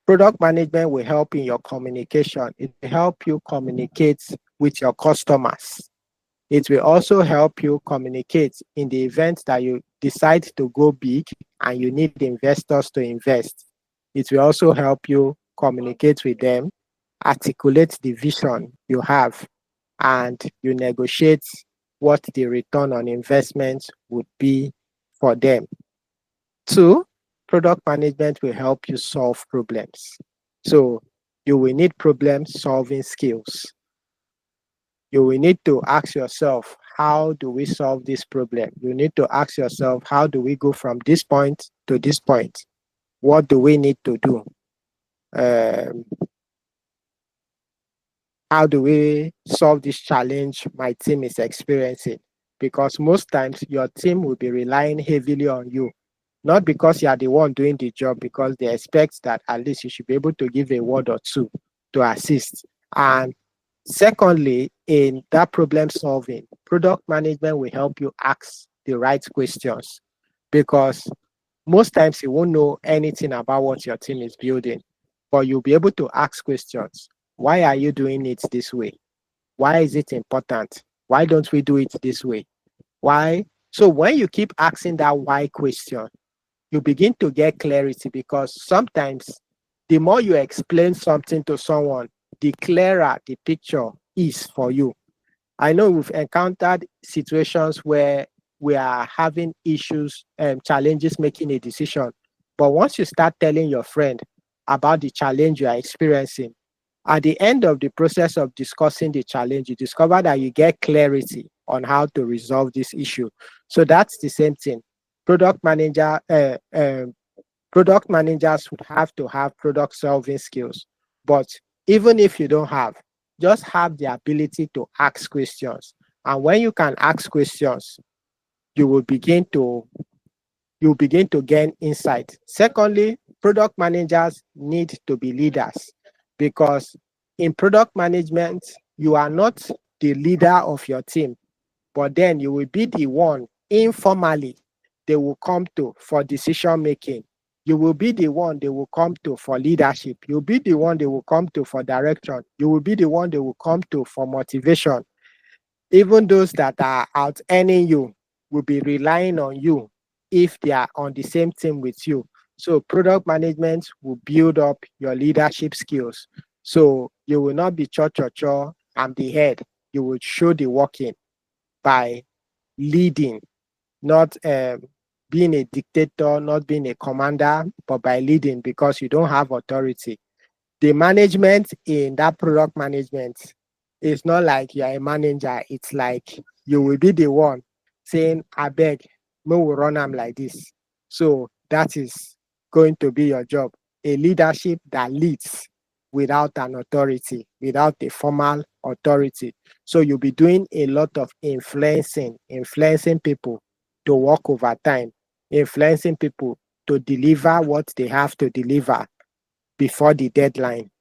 Product management will help in your communication. It will help you communicate with your customers. It will also help you communicate in the event that you decide to go big and you need investors to invest. It will also help you communicate with them, articulate the vision you have, and you negotiate what the return on investment would be for them. Two, product management will help you solve problems. So you will need problem solving skills. You will need to ask yourself, how do we solve this problem? You need to ask yourself, how do we go from this point to this point? What do we need to do? Um, how do we solve this challenge my team is experiencing? Because most times your team will be relying heavily on you, not because you are the one doing the job, because they expect that at least you should be able to give a word or two to assist. And secondly, in that problem solving, product management will help you ask the right questions, because most times you won't know anything about what your team is building, but you'll be able to ask questions. Why are you doing it this way? Why is it important? Why don't we do it this way? Why? So when you keep asking that why question, you begin to get clarity, because sometimes the more you explain something to someone, the clearer the picture is for you. I know we've encountered situations where we are having issues and challenges making a decision. But once you start telling your friend about the challenge you are experiencing, at the end of the process of discussing the challenge, you discover that you get clarity on how to resolve this issue. So that's the same thing. Product manager, product managers would have to have product solving skills. But even if you don't have, just have the ability to ask questions. And when you can ask questions, you will begin to gain insight. Secondly, product managers need to be leaders, because in product management, you are not the leader of your team, but then you will be the one informally they will come to for decision making. You will be the one they will come to for leadership. You'll be the one they will come to for direction. You will be the one they will come to for motivation. Even those that are out earning you will be relying on you if they are on the same team with you. So product management will build up your leadership skills. So you will not be cho-cho-cho and the head. You will show the working by leading, not being a dictator, not being a commander, but by leading, because you don't have authority. The management in that product management is not like you're a manager. It's like you will be the one saying, I beg, we will run them like this. So that is going to be your job. A leadership that leads without an authority, without a formal authority. So you'll be doing a lot of influencing people to work overtime, influencing people to deliver what they have to deliver before the deadline.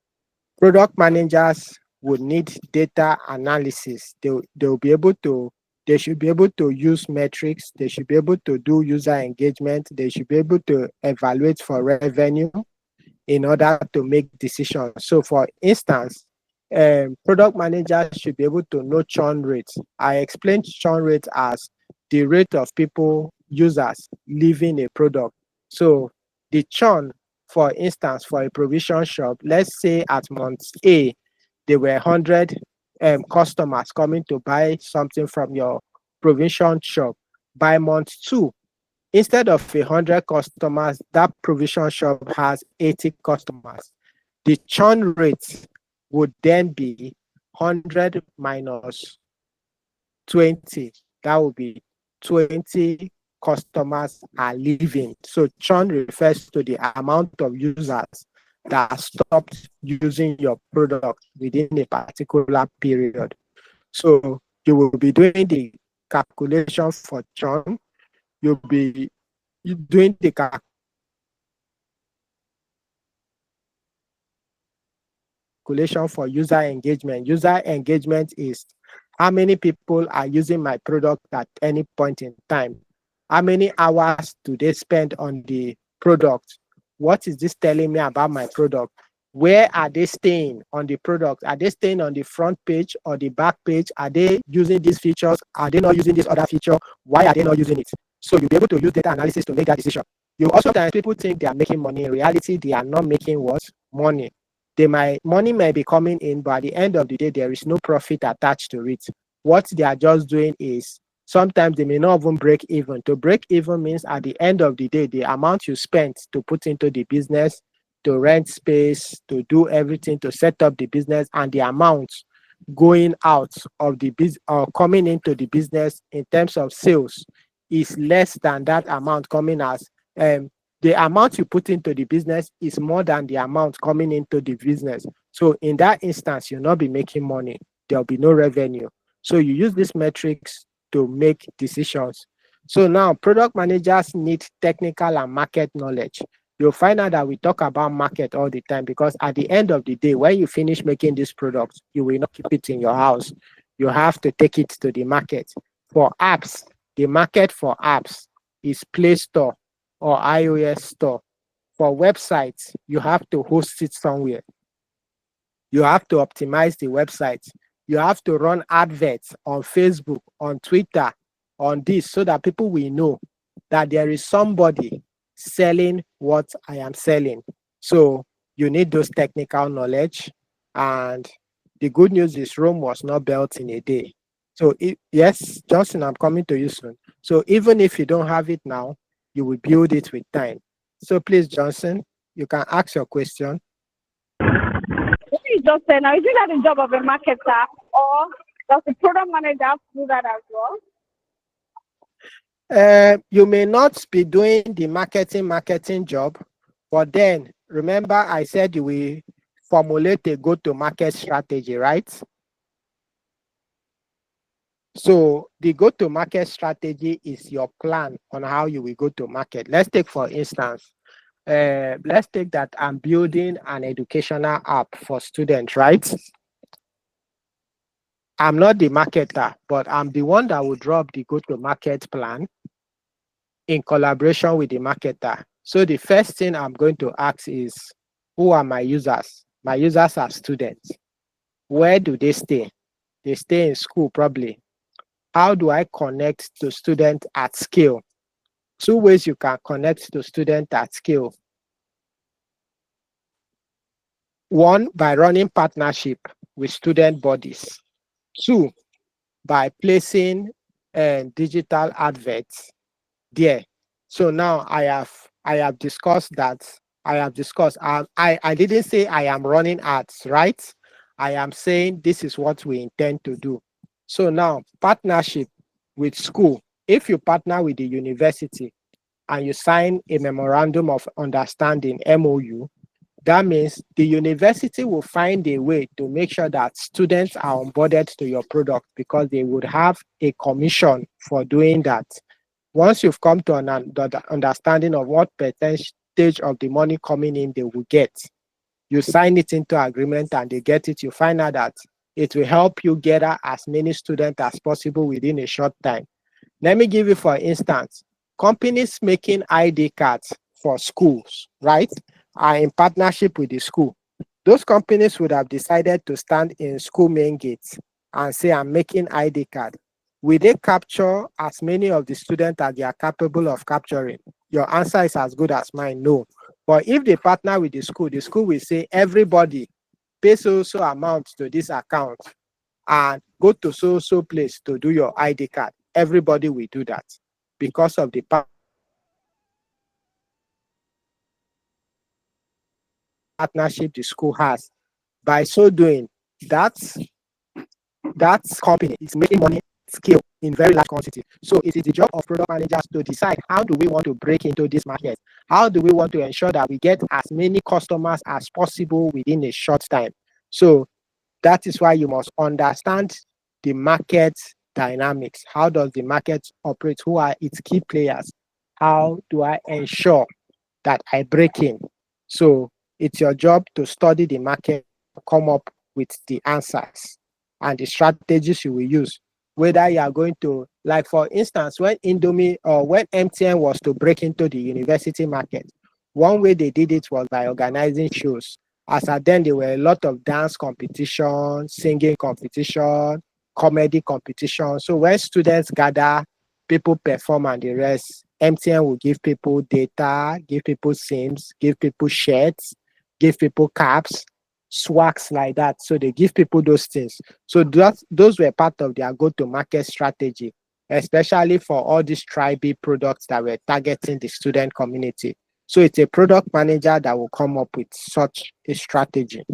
Product managers would need data analysis. They'll be able to, they should be able to use metrics. They should be able to do user engagement. They should be able to evaluate for revenue in order to make decisions. So for instance, product managers should be able to know churn rates. I explained churn rate as the rate of people, users leaving a product. So the churn, for instance, for a provision shop, let's say at month A, there were 100 customers coming to buy something from your provision shop. By month 2, instead of 100 customers, that provision shop has 80 customers. The churn rate would then be 100 minus 20. That would be 20 customers are leaving. So churn refers to the amount of users that stopped using your product within a particular period. So you will be doing the calculation for churn. You'll be doing the calculation for user engagement. User engagement is how many people are using my product at any point in time. How many hours do they spend on the product? What is this telling me about my product? Where are they staying on the product? Are they staying on the front page or the back page? Are they using these features? Are they not using this other feature? Why are they not using it? So you'll be able to use data analysis to make that decision. You also, sometimes people think they are making money. In reality, they are not making what? Money. money may be coming in, but at the end of the day, there is no profit attached to it. What they are just doing is sometimes they may not even break even. To break even means at the end of the day, the amount you spent to put into the business, to rent space, to do everything, to set up the business, and the amount going out of the business or coming into the business in terms of sales is less than that amount coming as the amount you put into the business is more than the amount coming into the business. So in that instance, you'll not be making money. There'll be no revenue. So you use these metrics to make decisions. So now product managers need technical and market knowledge. You'll find out that we talk about market all the time because at the end of the day, when you finish making this product, you will not keep it in your house. You have to take it to the market. For apps, the market for apps is Play Store or iOS Store. For websites, you have to host it somewhere. You have to optimize the website. You have to run adverts on Facebook, on Twitter, on this, so that people will know that there is somebody selling what I am selling. So you need those technical knowledge. And the good news is Rome was not built in a day. So yes, Johnson, I'm coming to you soon. So even if you don't have it now, you will build it with time. So please, Johnson, you can ask your question. What you just said now, isn't that the job of a marketer, or does the product manager have to do that as well? You may not be doing the marketing job, but then remember I said you will formulate a go-to-market strategy, right? So the go-to-market strategy is your plan on how you will go to market. Let's take, for instance, let's take that I'm building an educational app for students, right? I'm not the marketer, but I'm the one that will drop the go-to-market plan in collaboration with the marketer. So the first thing I'm going to ask is, who are my users? My users are students. Where do they stay? They stay in school probably. How do I connect to students at scale? Two ways you can connect to students at scale. One, by running partnership with student bodies. Two, by placing digital adverts there. So now I have discussed that. I didn't say I am running ads, right? I am saying this is what we intend to do. So now partnership with school. If you partner with the university and you sign a memorandum of understanding, MOU, that means the university will find a way to make sure that students are onboarded to your product because they would have a commission for doing that. Once you've come to an understanding of what percentage of the money coming in they will get, you sign it into agreement and they get it, you find out that it will help you gather as many students as possible within a short time. Let me give you, for instance, companies making ID cards for schools, right, are in partnership with the school. Those companies would have decided to stand in school main gates and say, I'm making ID card. Will they capture as many of the students as they are capable of capturing? Your answer is as good as mine, no. But if they partner with the school will say, everybody pay so amount to this account and go to so place to do your ID card. Everybody will do that because of the partnership the school has. By so doing, that company is making money scale in very large quantity. So it is the job of product managers to decide, how do we want to break into this market? How do we want to ensure that we get as many customers as possible within a short time? So that is why you must understand the market dynamics. How does the market operate? Who are its key players? How do I ensure that I break in? So it's your job to study the market, come up with the answers and the strategies you will use. Whether you are going to, like for instance, when Indomie or when MTN was to break into the university market, one way they did it was by organizing shows. As at then, there were a lot of dance competition, singing competition, comedy competition. So when students gather, people perform and the rest, MTN will give people data, give people SIMs, give people shirts, give people caps. swags like that. So they give people those things. So those were part of their go-to-market strategy, especially for all these Tribe products that were targeting the student community. So it's a product manager that will come up with such a strategy.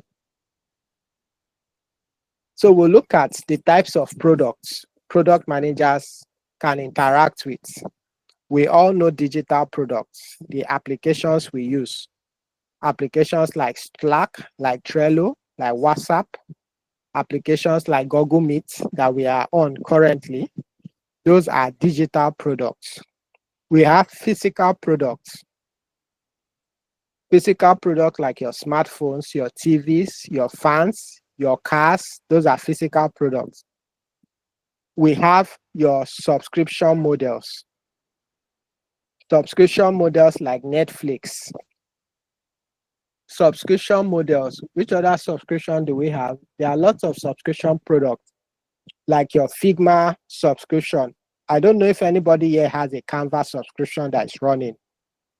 So we'll look at the types of products product managers can interact with. We all know digital products, the applications we use. Applications like Slack, like Trello, like WhatsApp, applications like Google Meet that we are on currently. Those are digital products. We have physical products. Physical products like your smartphones, your TVs, your fans, your cars, those are physical products. We have your subscription models. Subscription models like Netflix. Subscription models. Which other subscription do we have? There are lots of subscription products like your Figma subscription. I don't know if anybody here has a Canva subscription that's running.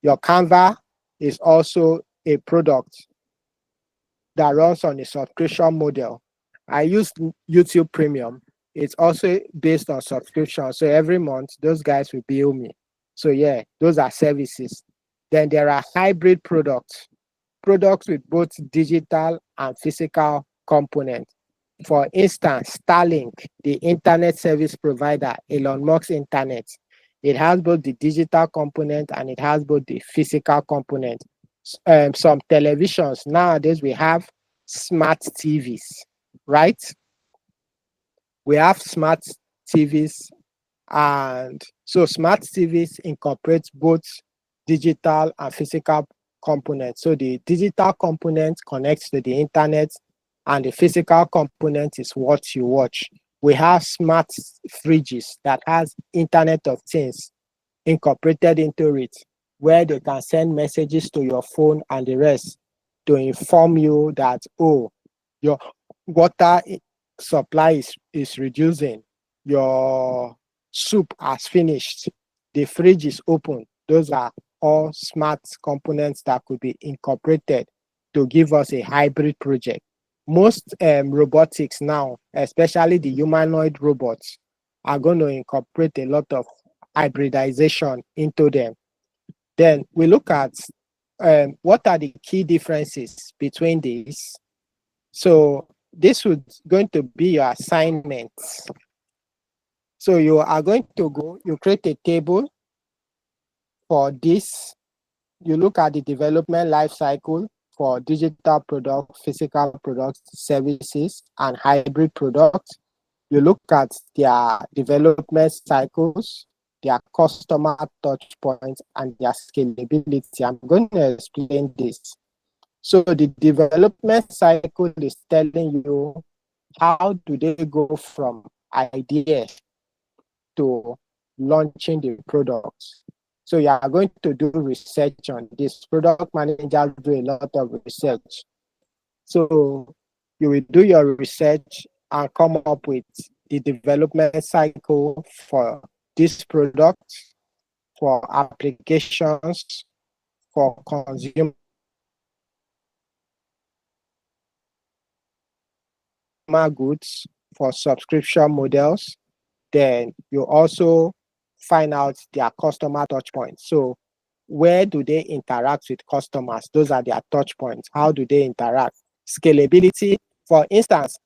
Your Canva is also a product that runs on a subscription model. I use YouTube Premium. It's also based on subscription. So every month, those guys will bill me. So yeah, those are services. Then there are hybrid products with both digital and physical components. For instance, Starlink, the internet service provider, Elon Musk's internet, it has both the digital component and it has both the physical component. Some televisions, nowadays we have smart TVs, right? We have smart TVs, and so smart TVs incorporate both digital and physical components. So the digital component connects to the internet and the physical component is what you watch. We have smart fridges that has Internet of Things incorporated into it, where they can send messages to your phone and the rest to inform you that, oh, your water supply is reducing, your soup has finished, the fridge is open. Those are all smart components that could be incorporated to give us a hybrid project. Most robotics now, especially the humanoid robots, are going to incorporate a lot of hybridization into them. Then we look at what are the key differences between these. So this would going to be your assignments. So you are going to you create a table for this. You look at the development life cycle for digital products, physical products, services, and hybrid products. You look at their development cycles, their customer touch points, and their scalability. I'm going to explain this. So the development cycle is telling you how do they go from idea to launching the products. So you are going to do research on this. Product managers do a lot of research. So you will do your research and come up with the development cycle for this product, for applications, for consumer goods, for subscription models. Then you also find out their customer touch points. So where do they interact with customers? Those are their touch points. How do they interact? Scalability, for instance,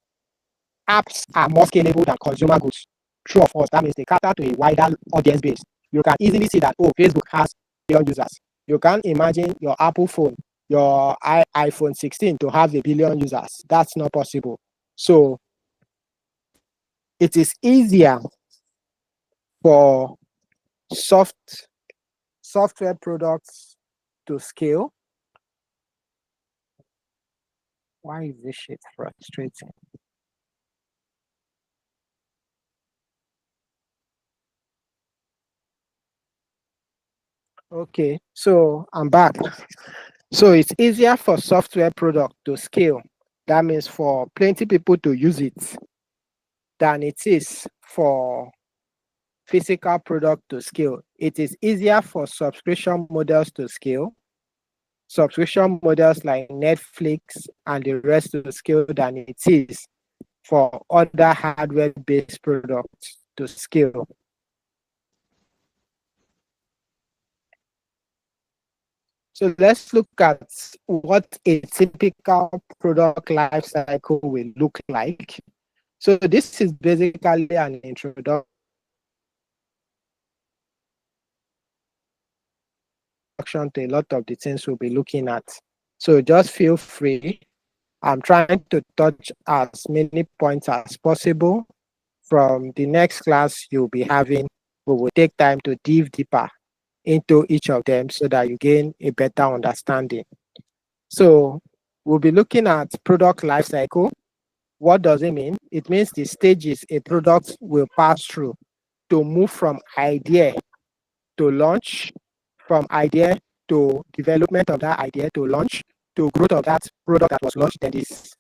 apps are more scalable than consumer goods. True of course, that means they cater to a wider audience base. You can easily see that, oh, Facebook has billion users. You can imagine your Apple phone, your iPhone 16 to have a billion users. That's not possible. So it is easier for software products to scale. Why is this shit frustrating? Okay, so I'm back. So it's easier for software product to scale. That means for plenty people to use it than it is for physical product to scale. It is easier for subscription models to scale. subscription models like Netflix and the rest to scale than it is for other hardware-based products to scale. So let's look at what a typical product life cycle will look like. So this is basically an introduction to a lot of the things we'll be looking at. So just feel free. I'm trying to touch as many points as possible. From the next class you'll be having, we will take time to dive deeper into each of them so that you gain a better understanding. So we'll be looking at product life cycle. What does it mean? It means the stages a product will pass through to move from idea to launch, from idea to development of that idea to launch, to growth of that product that was launched. Then this,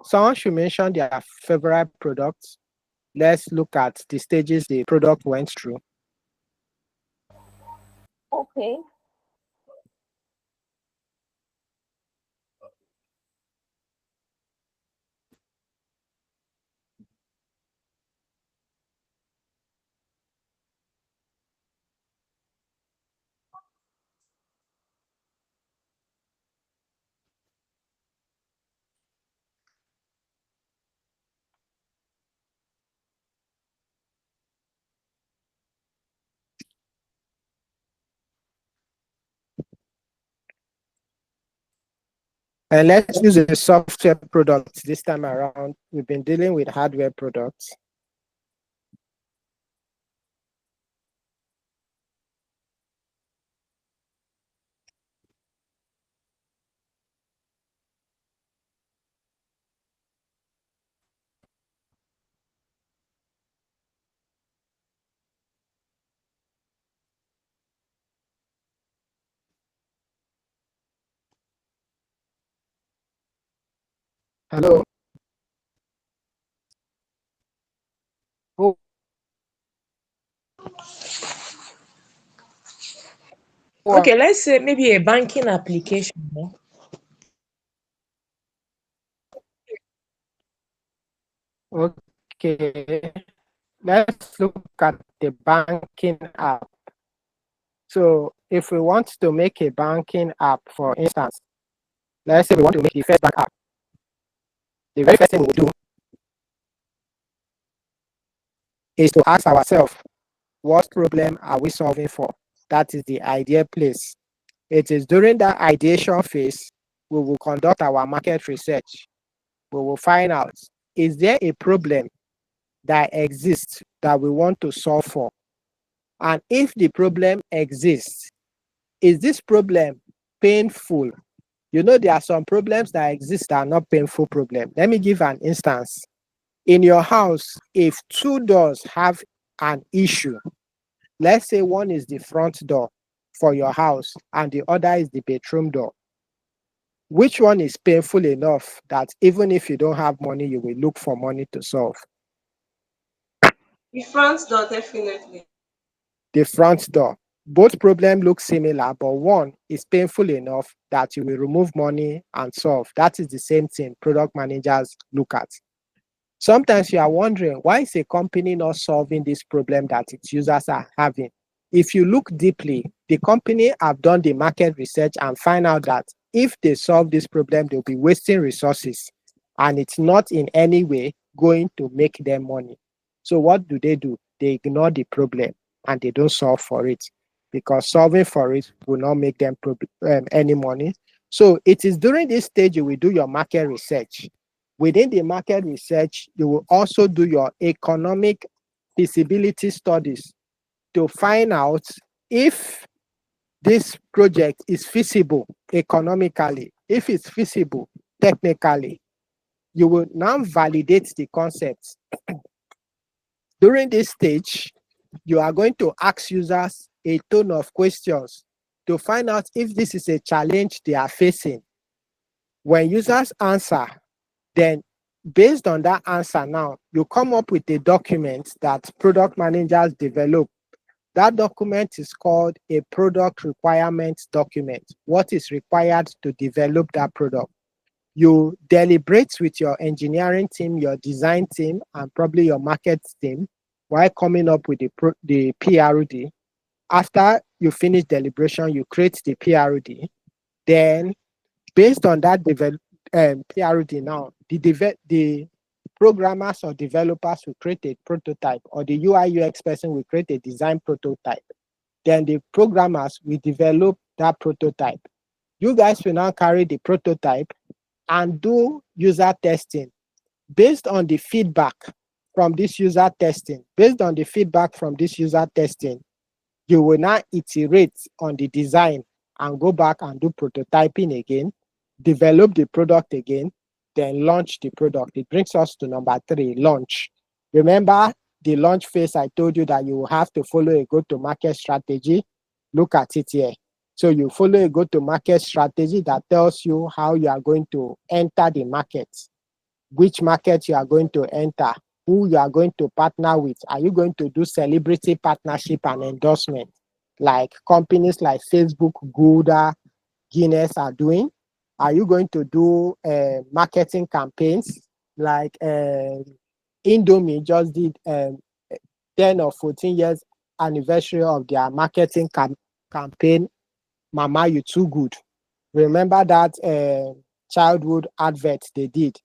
someone should mention their favorite products. Let's look at the stages the product went through. Okay. And let's use a software product this time around. We've been dealing with hardware products. Hello. Oh, Okay, let's say maybe a banking application. okay. Let's look at the banking app. So if we want to make a banking app, for instance, let's say we want to make the first bank app. The very first thing we do is to ask ourselves, what problem are we solving for? That is the idea place. It is during that ideation phase, we will conduct our market research. We will find out, is there a problem that exists that we want to solve for? And if the problem exists, is this problem painful? You know, there are some problems that exist that are not painful problems. Let me give an instance. In your house, if two doors have an issue, let's say one is the front door for your house and the other is the bedroom door, which one is painful enough that even if you don't have money, you will look for money to solve? The front door, definitely. The front door. Both problems look similar, but one is painful enough that you will remove money and solve. That is the same thing product managers look at. Sometimes you are wondering, why is a company not solving this problem that its users are having? If you look deeply, the company have done the market research and find out that if they solve this problem, they'll be wasting resources and it's not in any way going to make them money. So what do? They ignore the problem and they don't solve for it, because solving for it will not make them any money. So it is during this stage you will do your market research. Within the market research, you will also do your economic feasibility studies to find out if this project is feasible economically, if it's feasible technically. You will now validate the concepts. During this stage, you are going to ask users a ton of questions to find out if this is a challenge they are facing. When users answer, then based on that answer now, you come up with a document that product managers develop. That document is called a product requirements document. What is required to develop that product? You deliberate with your engineering team, your design team, and probably your market team while coming up with the PRD. After you finish deliberation, you create the PRD. Then, based on that PRD now, the programmers or developers will create a prototype, or the UI UX person will create a design prototype. Then the programmers will develop that prototype. You guys will now carry the prototype and do user testing. Based on the feedback from this user testing, you will now iterate on the design and go back and do prototyping again, develop the product again, then launch the product. It brings us to number 3, launch. Remember the launch phase, I told you that you will have to follow a go-to-market strategy. Look at it here. So you follow a go-to-market strategy that tells you how you are going to enter the market, which market you are going to enter, who you are going to partner with. Are you going to do celebrity partnership and endorsement like companies like Facebook, Gouda, Guinness are doing? Are you going to do marketing campaigns like Indomie just did 10 or 14 years anniversary of their marketing campaign, Mama You Too Good. Remember that childhood advert they did?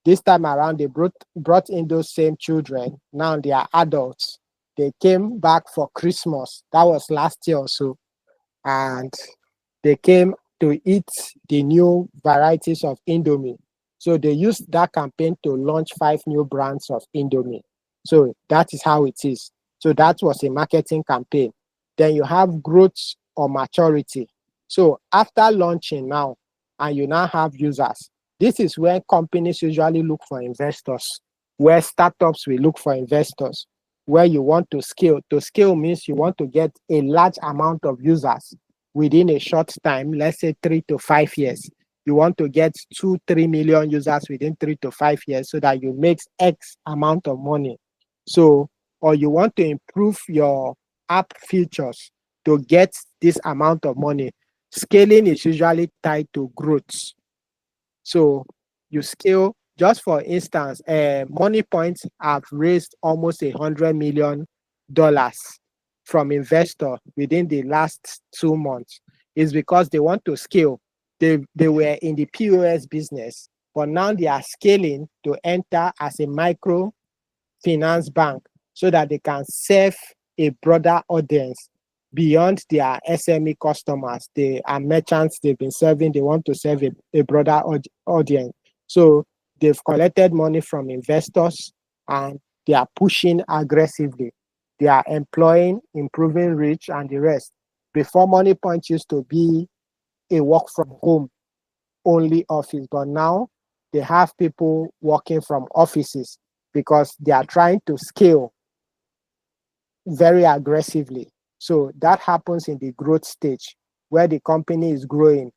This time around, they brought in those same children. Now they are adults. They came back for Christmas. That was last year or so. And they came to eat the new varieties of Indomie. So they used that campaign to launch 5 new brands of Indomie. So that is how it is. So that was a marketing campaign. Then you have growth or maturity. So after launching now, and you now have users, this is where companies usually look for investors, where startups will look for investors, where you want to scale. To scale means you want to get a large amount of users within a short time, let's say 3 to 5 years. You want to get 2-3 million users within 3 to 5 years so that you make X amount of money. So, or you want to improve your app features to get this amount of money. Scaling is usually tied to growth. So you scale. Just for instance, Money Points have raised almost $100 million from investor within the last 2 months. Is because they want to scale. They were in the POS business, but now they are scaling to enter as a micro finance bank so that they can serve a broader audience beyond their SME customers. They are merchants they've been serving. They want to serve a broader audience. So they've collected money from investors and they are pushing aggressively. They are employing, improving reach and the rest. Before, Money Point used to be a work from home only office, but now they have people working from offices because they are trying to scale very aggressively. So that happens in the growth stage where the company is growing.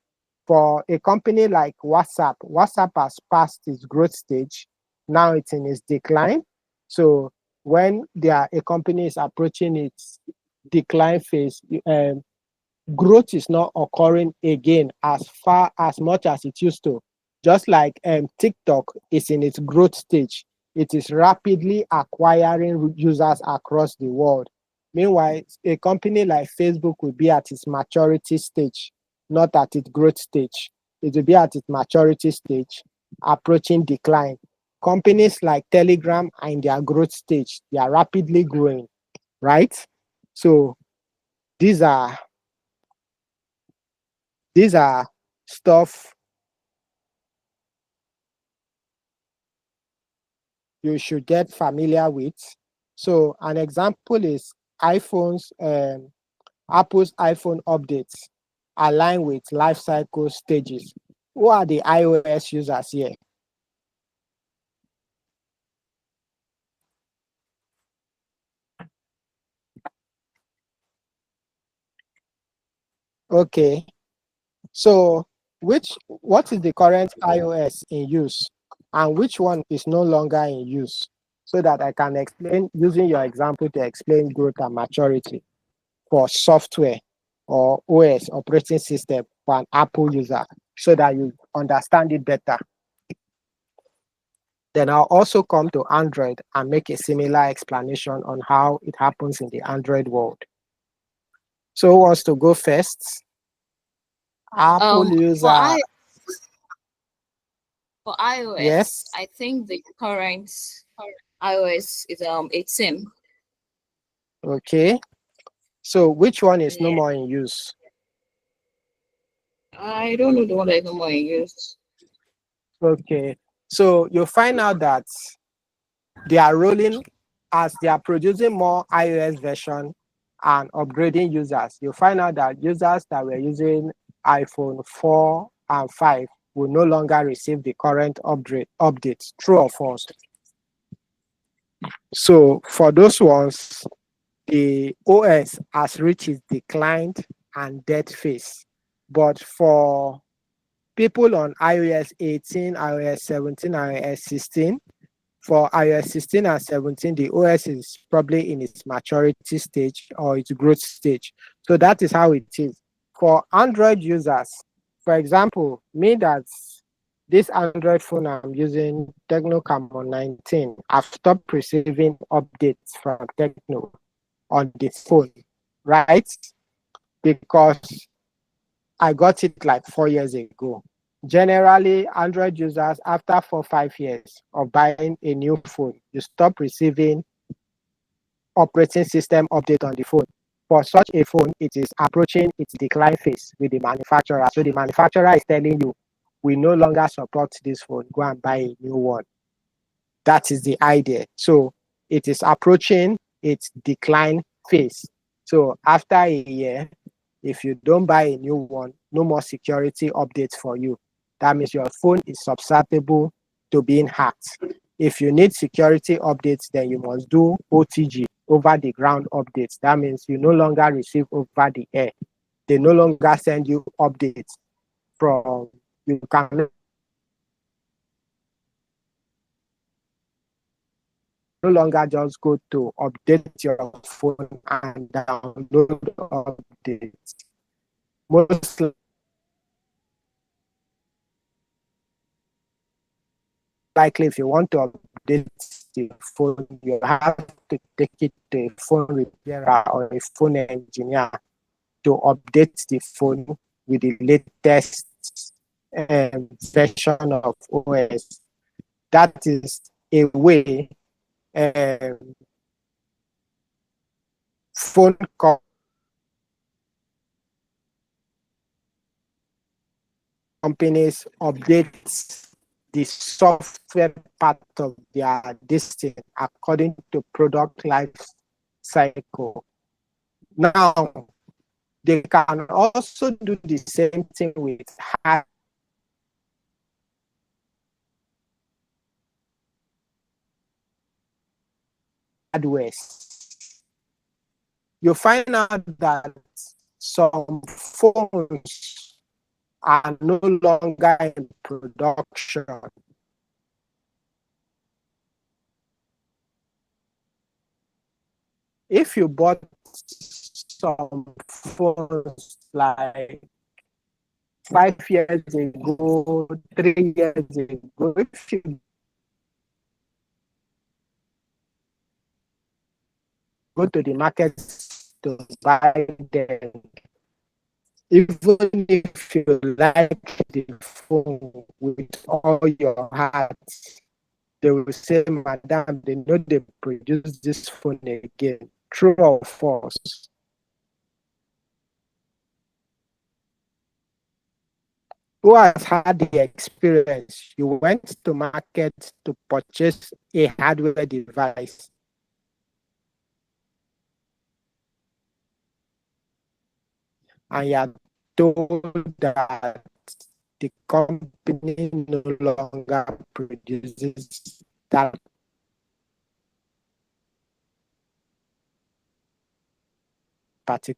For a company like WhatsApp, WhatsApp has passed its growth stage. Now it's in its decline. So when a company is approaching its decline phase, growth is not occurring again as much as it used to. Just like TikTok is in its growth stage, it is rapidly acquiring users across the world. Meanwhile, a company like Facebook will be at its maturity stage, not at its growth stage. It will be at its maturity stage, approaching decline. Companies like Telegram are in their growth stage. They are rapidly growing, right? So these are stuff you should get familiar with. So an example is Apple's iPhone updates align with life cycle stages. Who are the iOS users here? Okay. So what is the current iOS in use and which one is no longer in use, so that I can explain using your example to explain growth and maturity. for software or OS operating system for an Apple user so that you understand it better. Then I'll also come to Android and make a similar explanation on how it happens in the Android world. So who wants to go first? Apple For user. iOS, Yes. I think the current iOS is 18. Okay. So which one is no Yeah. more in use? I don't know the one that is no more in use. Okay. So you'll find out that they are rolling as they are producing more iOS version and upgrading users. You'll find out that users that were using iPhone 4 and 5 will no longer receive the current updates, true or false. So for those ones, the OS has reached its declined and dead phase. But for people on iOS 18, iOS 17, iOS 16, for iOS 16 and 17, the OS is probably in its maturity stage or its growth stage. So that is how it is. For Android users, for example, me that's this Android phone I'm using, Tecno Camon 19, I've stopped receiving updates from Tecno on the phone, right? Because I got it like 4 years ago. Generally, Android users, after 4 or 5 years of buying a new phone, you stop receiving operating system update on the phone. For such a phone, it is approaching its decline phase with the manufacturer. So the manufacturer is telling you, we no longer support this phone, go and buy a new one. That is the idea. So it is approaching its decline phase. So after a year, if you don't buy a new one, no more security updates for you. That means your phone is susceptible to being hacked. If you need security updates, then you must do OTG, over the ground updates. That means you no longer receive over the air. They no longer send you updates from, you can no longer just go to update your phone and download updates. Most likely, if you want to update the phone, you have to take it to a phone repairer or a phone engineer to update the phone with the latest version of OS. That is a way phone companies update the software part of their listing according to product life cycle. Now, they can also do the same thing with hardware. You find out that some phones are no longer in production. If you bought some phones like 5 years ago, 3 years ago, if you go to the market to buy them, even if you like the phone with all your heart, they will say, Madam, they know they produce this phone again. True or false? Who has had the experience? You went to market to purchase a hardware device. And you are told that the company no longer produces that particular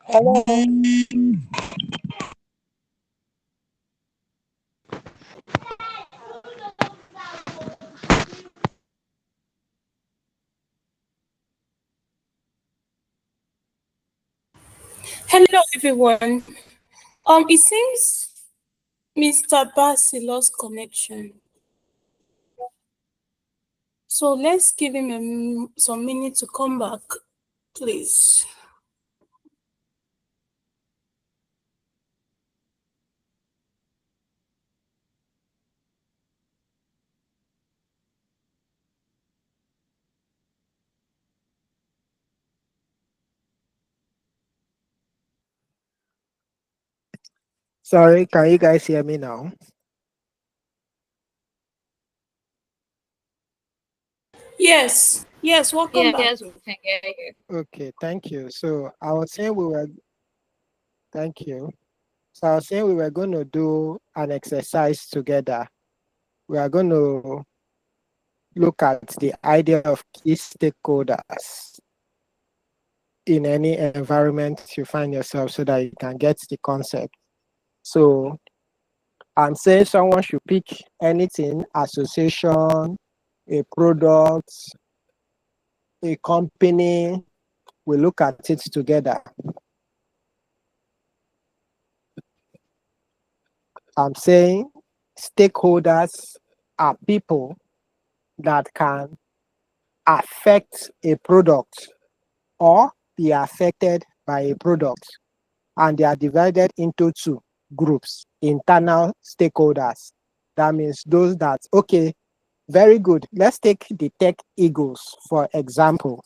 Hello. Hello, everyone. It seems Mr. Bassi lost connection. So let's give him some minutes to come back, please. Sorry, can you guys hear me now? Yes, welcome back. Yes, we can hear you. Okay, thank you. So I was saying thank you. So I was saying we were going to do an exercise together. We are going to look at the idea of key stakeholders in any environment you find yourself so that you can get the concept. So I'm saying someone should pick anything, association, a product, a company. We look at it together. I'm saying stakeholders are people that can affect a product or be affected by a product. And they are divided into two groups: internal stakeholders. That means those that, okay, very good. Let's take the tech eagles, for example.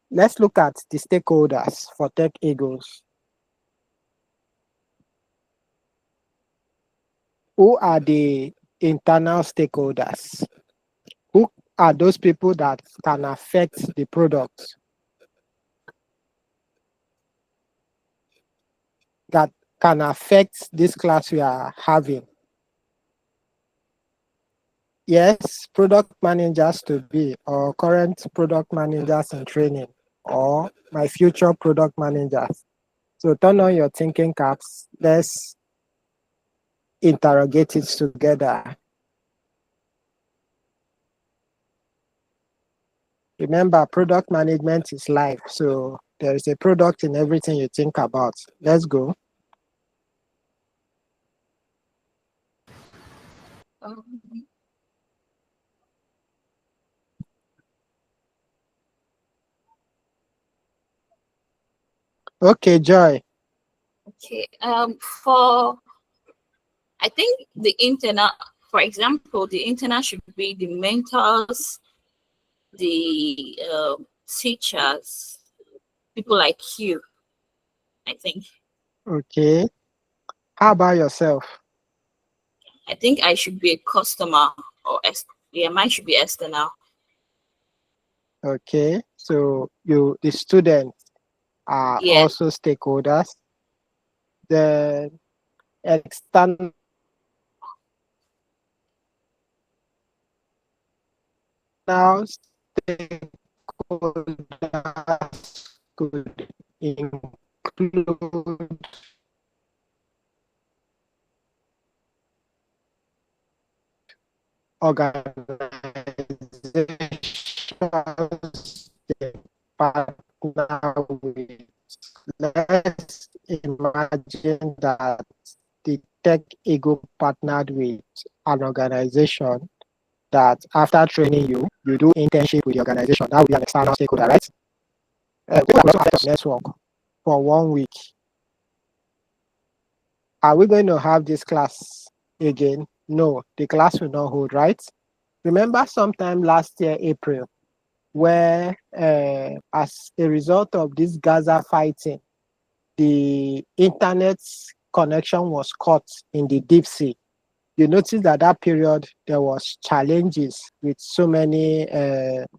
Let's look at the stakeholders for tech eagles. Who are the internal stakeholders? Who are those people that can affect the product, that can affect this class we are having? Yes, product managers to be, or current product managers in training, or my future product managers. So turn on your thinking caps. Let's interrogate it together. Remember, product management is life. So there is a product in everything you think about. Let's go. Um, Okay, Joy. okay. For I think the internet, for example, the internet should be the mentors, the teachers, people like you. I think. Okay. How about yourself? I think I should be a customer yeah, mine should be external. Okay. So the students are Yeah. also stakeholders. The external stakeholders could include organizations they partner with. Let's imagine that the Tech Eagle partnered with an organization that after training you, you do internship with the organization. That would be an external stakeholder, right? We also have a network for 1 week. Are we going to have this class again? No, the class will not hold, right? Remember sometime last year, April, where as a result of this Gaza fighting, the internet connection was cut in the deep sea. You notice that that period there was challenges with so many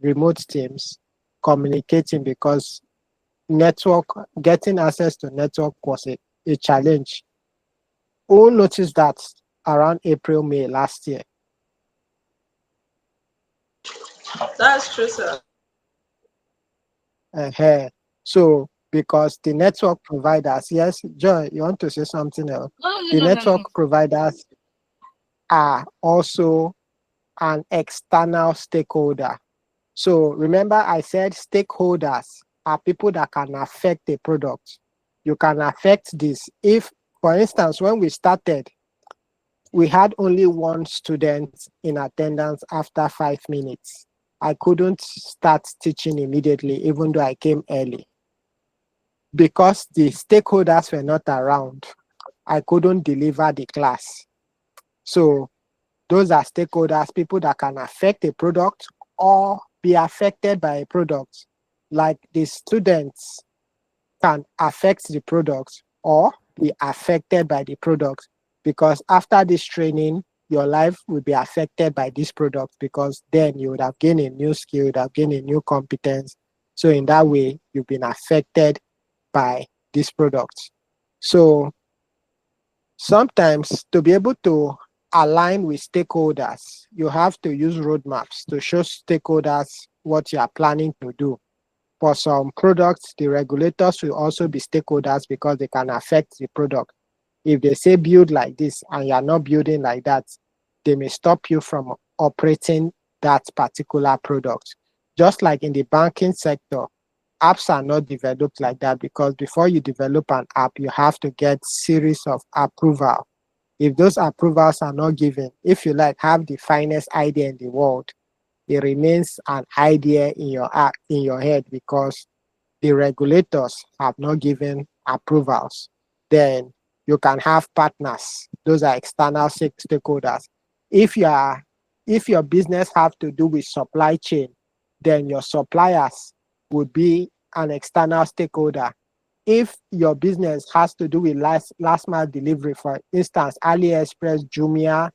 remote teams communicating because network, getting access to network was a challenge. Who noticed that around April, May last year? That's true, sir. So because the network providers, yes, Joy, you want to say something else? No, no, The no, no, network no. providers are also an external stakeholder. So remember, I said stakeholders are people that can affect a product. You can affect this. If, for instance, when we started, we had only one student in attendance after 5 minutes. I couldn't start teaching immediately, even though I came early. Because the stakeholders were not around, I couldn't deliver the class. So those are stakeholders, people that can affect a product or be affected by a product. Like the students can affect the product or be affected by the product, because after this training, your life will be affected by this product, because then you would have gained a new skill, you would have gained a new competence. So in that way, you've been affected by this product. So sometimes to be able to align with stakeholders, you have to use roadmaps to show stakeholders what you are planning to do. For some products, the regulators will also be stakeholders because they can affect the product. If they say build like this and you're not building like that, they may stop you from operating that particular product. Just like in the banking sector, apps are not developed like that, because before you develop an app, you have to get series of approval. If those approvals are not given, if you like have the finest idea in the world, it remains an idea in your head because the regulators have not given approvals. Then you can have partners. Those are external stakeholders. If you are if your business have to do with supply chain, then your suppliers would be an external stakeholder. If your business has to do with last mile delivery, for instance, AliExpress, Jumia,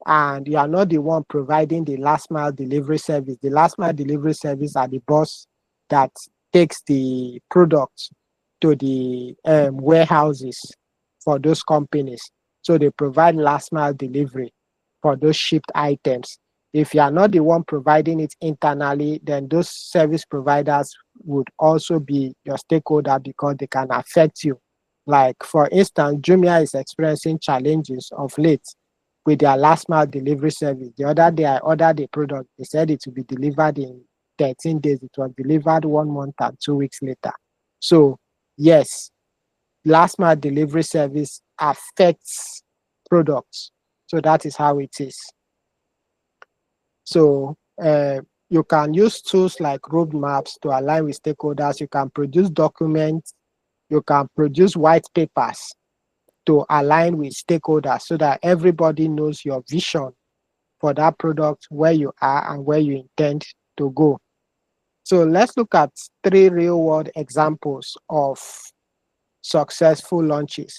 and you are not the one providing the last mile delivery service. The last mile delivery service are the boss that takes the product to the warehouses for those companies. So they provide last mile delivery for those shipped items. If you are not the one providing it internally, then those service providers would also be your stakeholder because they can affect you. Like, for instance, Jumia is experiencing challenges of late with their last mile delivery service. The other day I ordered a product. They said it will be delivered in 13 days. It was delivered 1 month and 2 weeks later. So yes, last mile delivery service affects products. So that is how it is. So you can use tools like roadmaps to align with stakeholders. You can produce documents. You can produce white papers to align with stakeholders so that everybody knows your vision for that product, where you are and where you intend to go. So let's look at 3 real world examples of successful launches.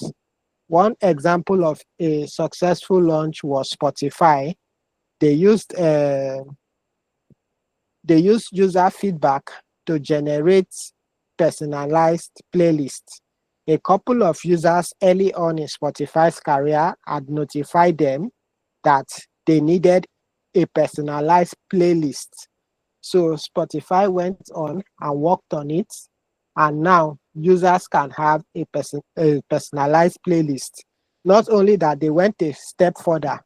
One example of a successful launch was Spotify. They used user feedback to generate personalized playlists. A couple of users early on in Spotify's career had notified them that they needed a personalized playlist. So Spotify went on and worked on it, and now users can have a personalized playlist. Not only that, they went a step further.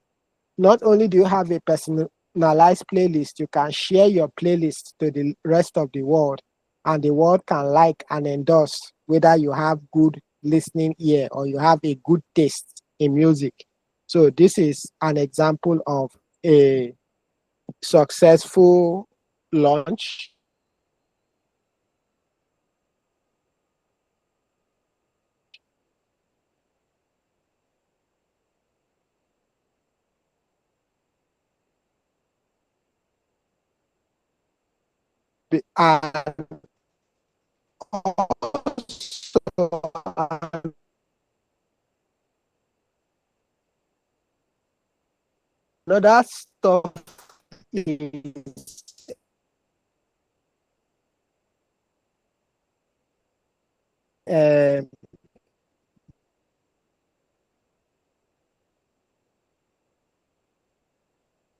Not only do you have a personalized playlist, you can share your playlist to the rest of the world, and the world can like and endorse whether you have good listening ear or you have a good taste in music. So this is an example of a successful launch. And also another stuff is um,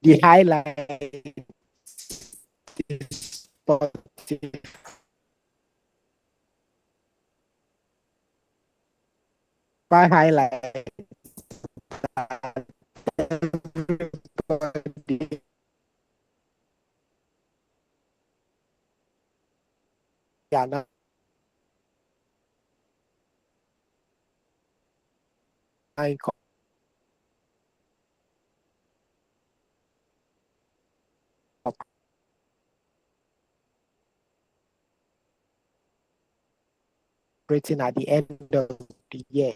the highlight is Spotify Five highlights that everybody are now incorporating at the end of the year.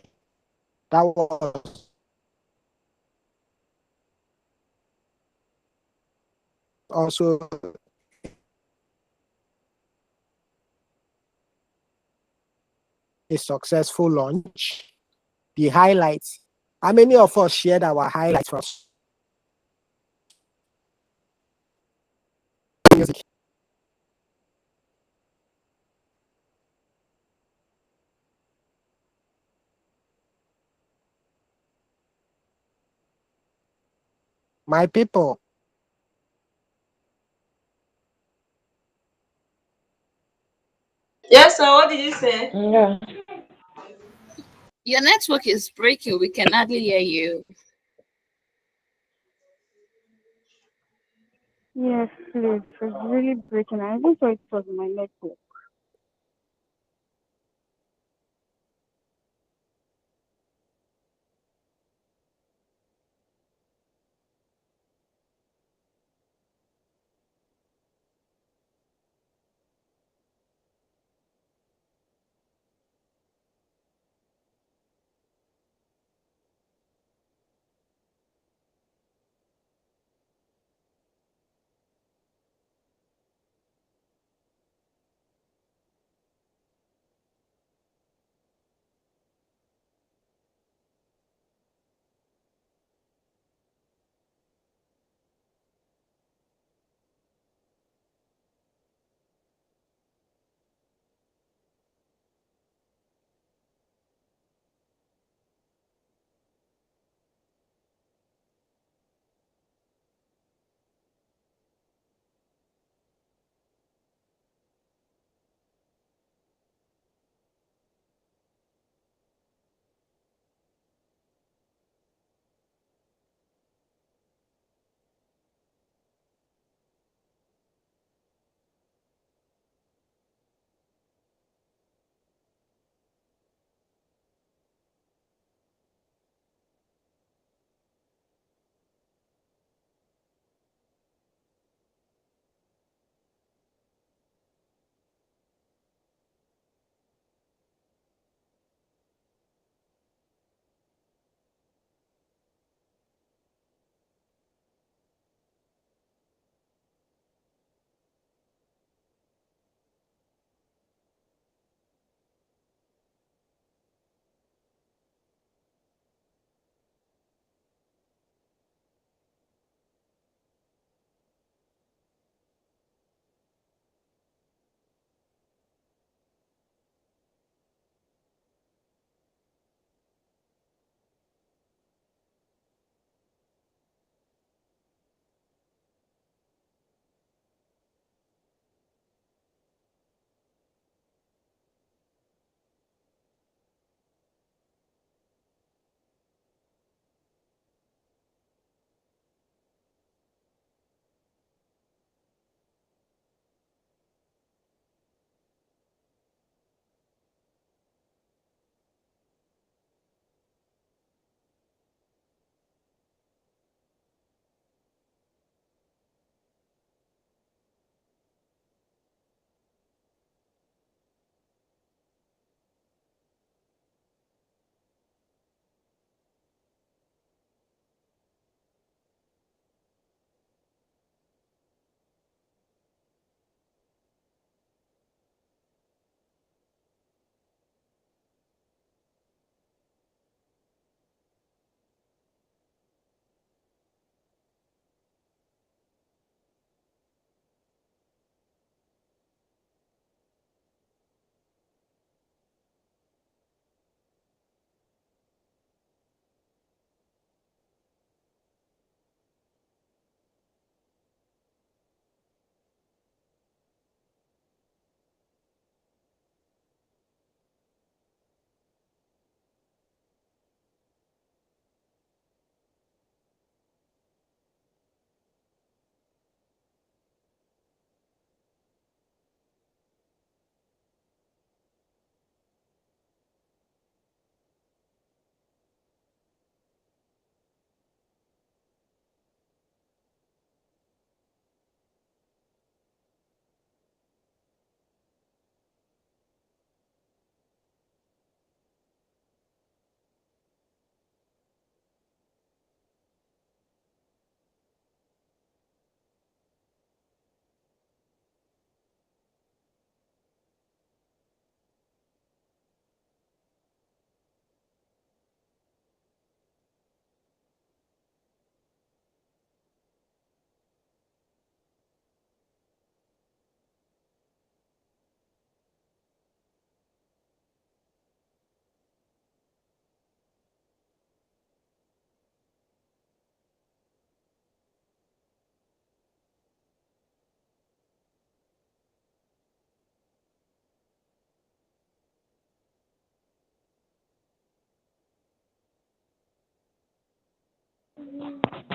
That was also a successful launch. The highlights. How many of us shared our highlights from music? My people, Yes, sir. What did you say? Yeah. Your network is breaking. We can hardly hear you. Yes, please. It's really breaking. I even thought it was my network.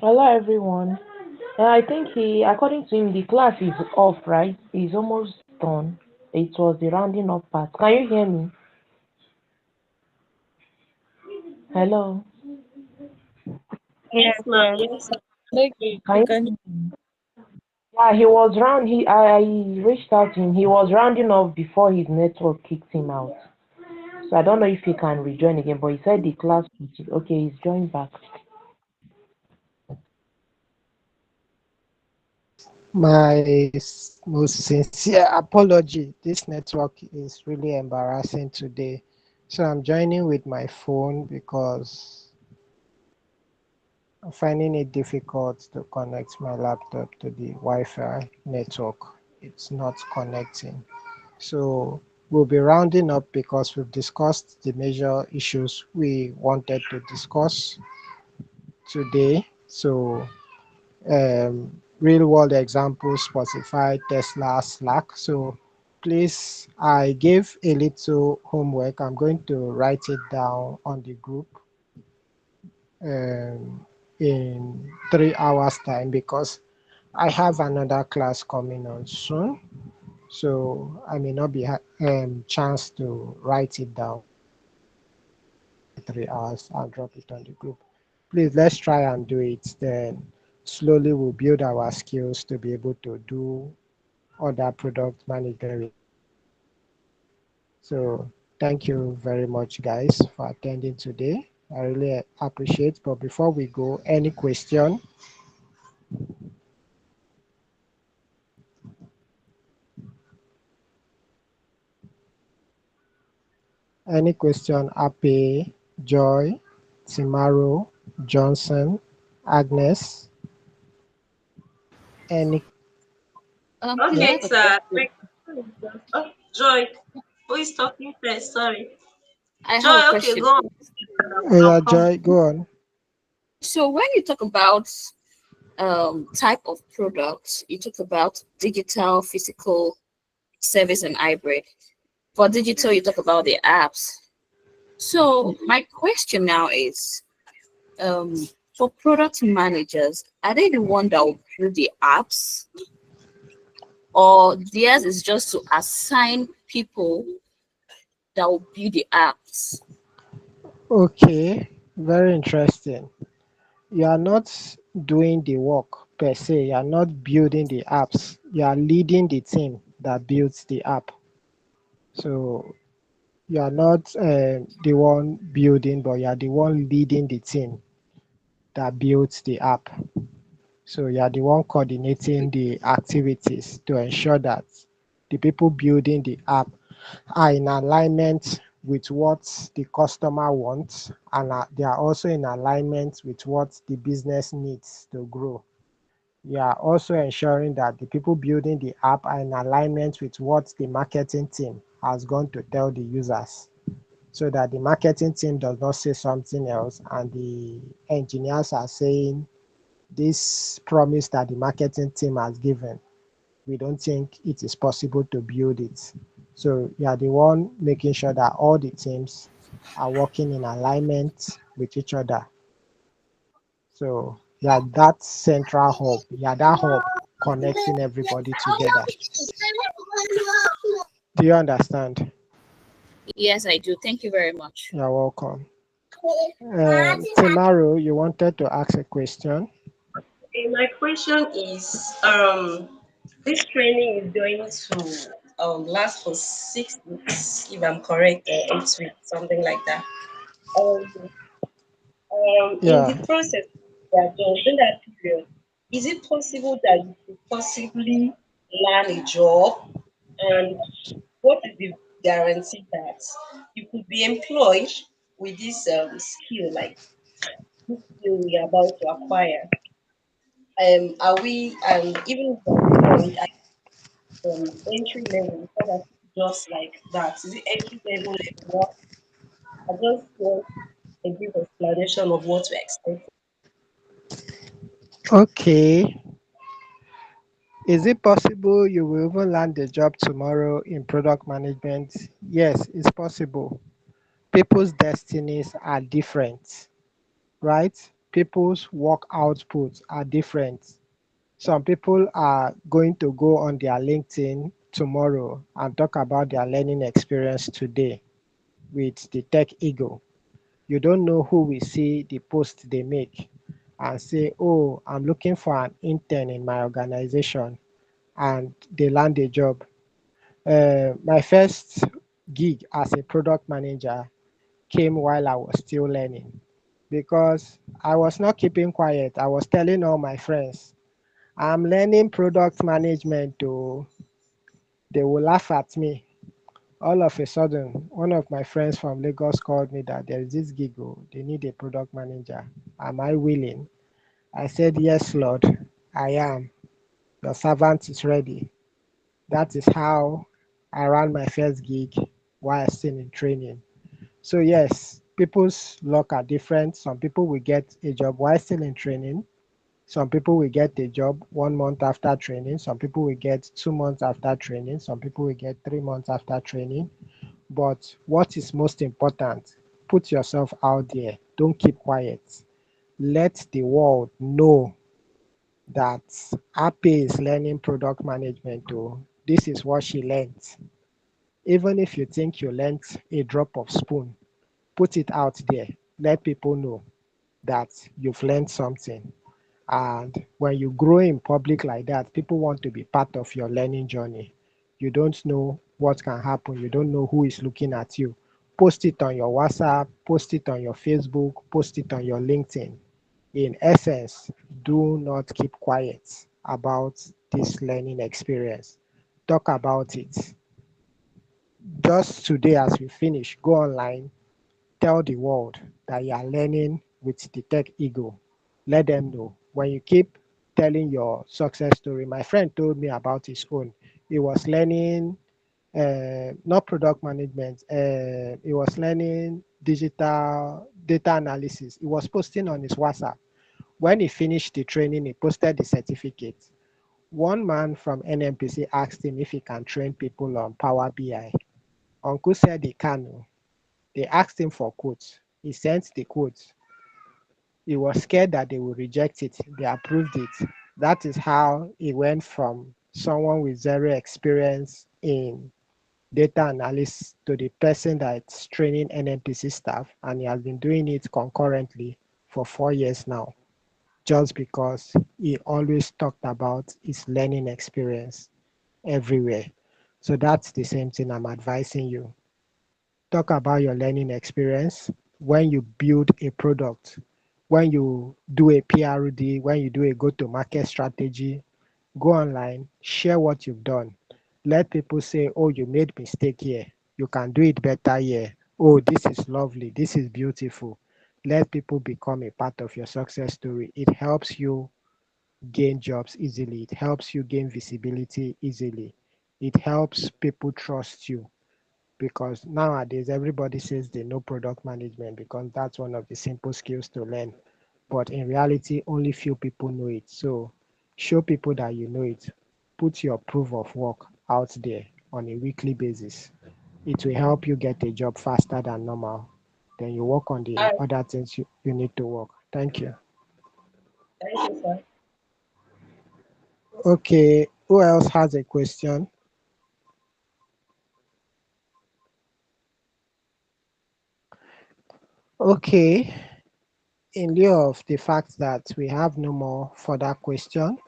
Hello, everyone. I think according to him, the class is off, right? It's almost done. It was the rounding up part. Can you hear me? Hello. Yes, ma'am. Yes, Like ma'am. Can you you can hear me? Yeah, he was round. I reached out to him. He was rounding up before his network kicked him out. So I don't know if he can rejoin again, but he said the class. Okay, he's joined back. My most sincere apology. This network is really embarrassing today. So I'm joining with my phone because I'm finding it difficult to connect my laptop to the Wi-Fi network. It's not connecting. So we'll be rounding up because we've discussed the major issues we wanted to discuss today. So real world examples, Spotify, Tesla, Slack. So please, I gave a little homework. I'm going to write it down on the group in 3 hours time because I have another class coming on soon. So I may not be chance to write it down 3 hours. I'll drop it on the group. Please let's try and do it. Then slowly we'll build our skills to be able to do other product management. So thank you very much, guys, for attending today. I really appreciate. But before we go, any question? Any question? Ape, Joy, Timaro, Johnson, Agnes. Any? Please, I Yeah. Okay, have a sir. question. Oh, Joy. Who is talking first? Sorry. I have a Joy, okay, question. go on. Oh, I'll yeah, come. Joy, go on. So when you talk about type of products, you talk about digital, physical, service, and hybrid. For digital, you talk about the apps. So my question now is, um, for product managers, are they the one that will build the apps, or theirs is just to assign people that will build the apps? Okay, very interesting. You are not doing the work per se. You are not building the apps. You are leading the team that builds the app. So you are not the one building, but you are the one leading the team that builds the app. So you are the one coordinating the activities to ensure that the people building the app are in alignment with what the customer wants, and they are also in alignment with what the business needs to grow. You are also ensuring that the people building the app are in alignment with what the marketing team has gone to tell the users, so that the marketing team does not say something else and the engineers are saying this promise that the marketing team has given, we don't think it is possible to build it. So you are the one making sure that all the teams are working in alignment with each other. So you are that central hub, you are that hub connecting everybody together. Do you understand? Yes, I do. Thank you very much. You're welcome. Tomorrow you wanted to ask a question. Okay, my question is, this training is going to last for 6 weeks, if I'm correct, or 8 weeks, something like that. Um, in Yeah. the process that during that period, is it possible that you could possibly land a job? And what is the guarantee that you could be employed with this skill, like this skill we are about to acquire? Are we, even if we're employed at entry level, so that just like that? Is it entry level level one? I just want a brief explanation of what to expect. Okay. Is it possible you will even land a job tomorrow in product management? Yes, it's possible. People's destinies are different, right? people's work outputs are different. Some people are going to go on their LinkedIn tomorrow and talk about their learning experience today with the tech ego. You don't know who will see the post they make and say, oh, I'm looking for an intern in my organization, and they land a job. My first gig as a product manager came while I was still learning because I was not keeping quiet. I was telling all my friends, I'm learning product management. To They will laugh at me. All of a sudden, one of my friends from Lagos called me that there is this gig, oh, they need a product manager. Am I willing? I said, yes, Lord, I am. Your servant is ready. That is how I ran my first gig while still in training. So yes, people's luck are different. Some people will get a job while still in training. Some people will get a job 1 month after training. Some people will get 2 months after training. Some people will get 3 months after training. But what is most important, put yourself out there. Don't keep quiet. Let the world know that Ape is learning product management too. This is what she learned. Even if you think you learned a drop of spoon, put it out there. Let people know that you've learned something. And when you grow in public like that, people want to be part of your learning journey. You don't know what can happen. You don't know who is looking at you. Post it on your WhatsApp, post it on your Facebook, post it on your LinkedIn. In essence, do not keep quiet about this learning experience. Talk about it. Just today, as we finish, go online, tell the world that you are learning with the tech ego. Let them know. When you keep telling your success story, my friend told me about his own. He was learning not product management. He was learning digital data analysis. He was posting on his WhatsApp. When he finished the training, he posted the certificate. One man from NMPC asked him if he can train people on Power BI. Uncle said he can. Oh. They asked him for quotes. He sent the quotes. He was scared that they would reject it. They approved it. That is how he went from someone with zero experience in data analysis to the person that's training NMPC staff, and he has been doing it concurrently for 4 years now, just because he always talked about his learning experience everywhere. So that's the same thing I'm advising you. Talk about your learning experience when you build a product, when you do a PRD, when you do a go-to-market strategy. Go online, share what you've done. Let people say, oh, you made mistake here. You can do it better here. Oh, this is lovely. This is beautiful. Let people become a part of your success story. It helps you gain jobs easily. It helps you gain visibility easily. It helps people trust you, because nowadays everybody says they know product management because that's one of the simple skills to learn. But in reality, only few people know it. So show people that you know it. Put your proof of work out there on a weekly basis. It will help you get a job faster than normal. Then you work on the All right. other things you need to work. Thank you. Thank you, sir. Okay, who else has a question? Okay, in lieu of the fact that we have no more further question,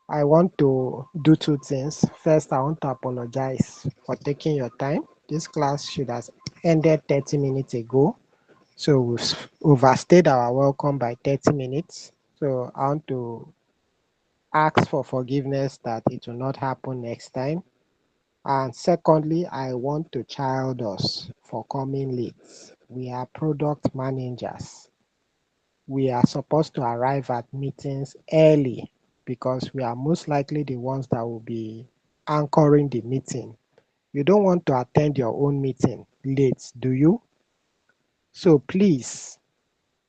I want to do two things. First, I want to apologize for taking your time. This class should have ended 30 minutes ago. So we've overstayed our welcome by 30 minutes. So I want to ask for forgiveness that it will not happen next time. And secondly, I want to chide us for coming late. We are product managers. We are supposed to arrive at meetings early because we are most likely the ones that will be anchoring the meeting. You don't want to attend your own meeting late, do you? So please,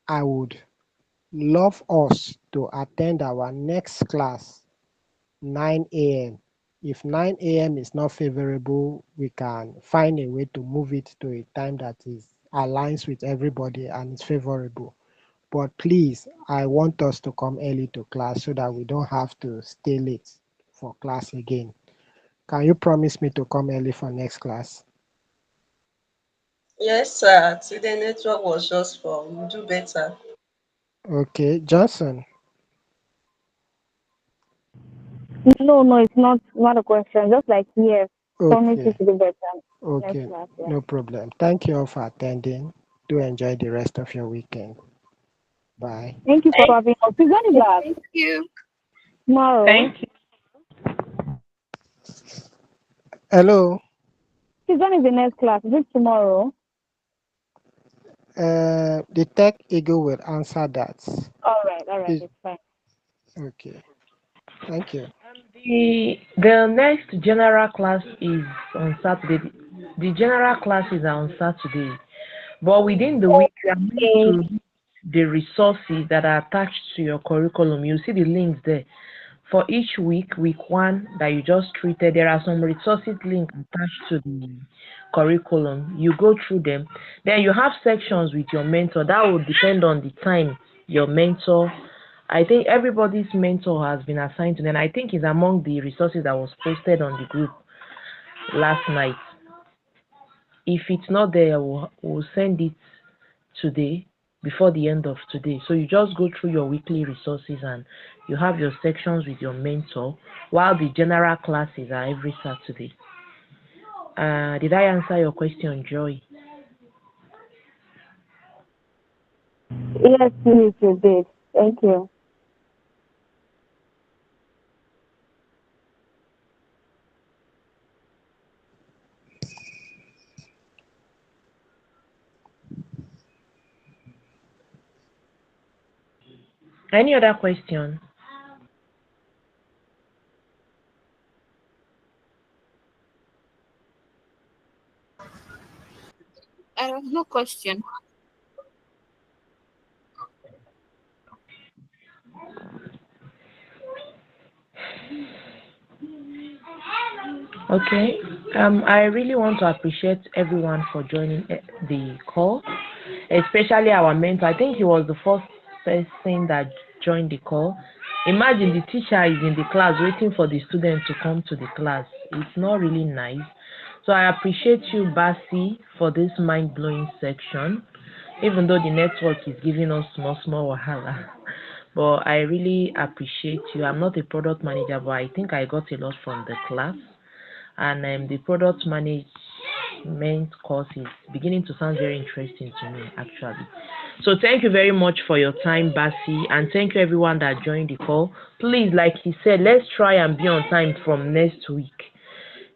I would love us to attend our next class 9 a.m. If 9 a.m. is not favorable, we can find a way to move it to a time that is aligns with everybody and is favorable. But please, I want us to come early to class so that we don't have to stay late for class again. Can you promise me to come early for next class? Yes, sir. Today network was just for we'll do better. Okay, Johnson. No, it's not a question. Just like yes, promise you Okay, to do better next okay, class. Yeah. no problem. Thank you all for attending. Do enjoy the rest of your weekend. Bye. Thank you for having us. Please, when is that? Thank you. Tomorrow. Thank you. Hello. Please, when is the next class? Is it tomorrow? The Tech Eagle will answer that. All right, Is it's fine. okay. Thank you. The next general class is on Saturday. The general classes are on Saturday, but within the week you are meant Okay. to read the resources that are attached to your curriculum. You see the links there. For each week, week one that you just treated, there are some resources links attached to the curriculum. You go through them. Then you have sections with your mentor. That will depend on the time your mentor. I think everybody's mentor has been assigned to them. I think it's among the resources that was posted on the group last night. If it's not there, we'll send it today before the end of today. So you just go through your weekly resources and you have your sections with your mentor while the general classes are every Saturday. Did I answer your question, Joy? Yes, please, you did. Thank you. Any other question? I have no question. Okay. I really want to appreciate everyone for joining the call, especially our mentor. I think he was the first person that joined the call. Imagine the teacher is in the class waiting for the student to come to the class. It's not really nice. So I appreciate you, Basi, for this mind-blowing section, even though the network is giving us small wahala. But I really appreciate you. I'm not a product manager, but I think I got a lot from the class. And the product management course is beginning to sound very interesting to me, actually. So thank you very much for your time, Basi, and thank you everyone that joined the call. Please, like he said, let's try and be on time from next week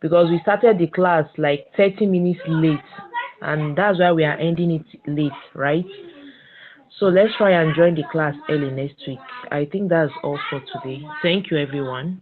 because we started the class like 30 minutes late, and that's why we are ending it late, right? So let's try and join the class early next week. I think that's all for today. Thank you, everyone.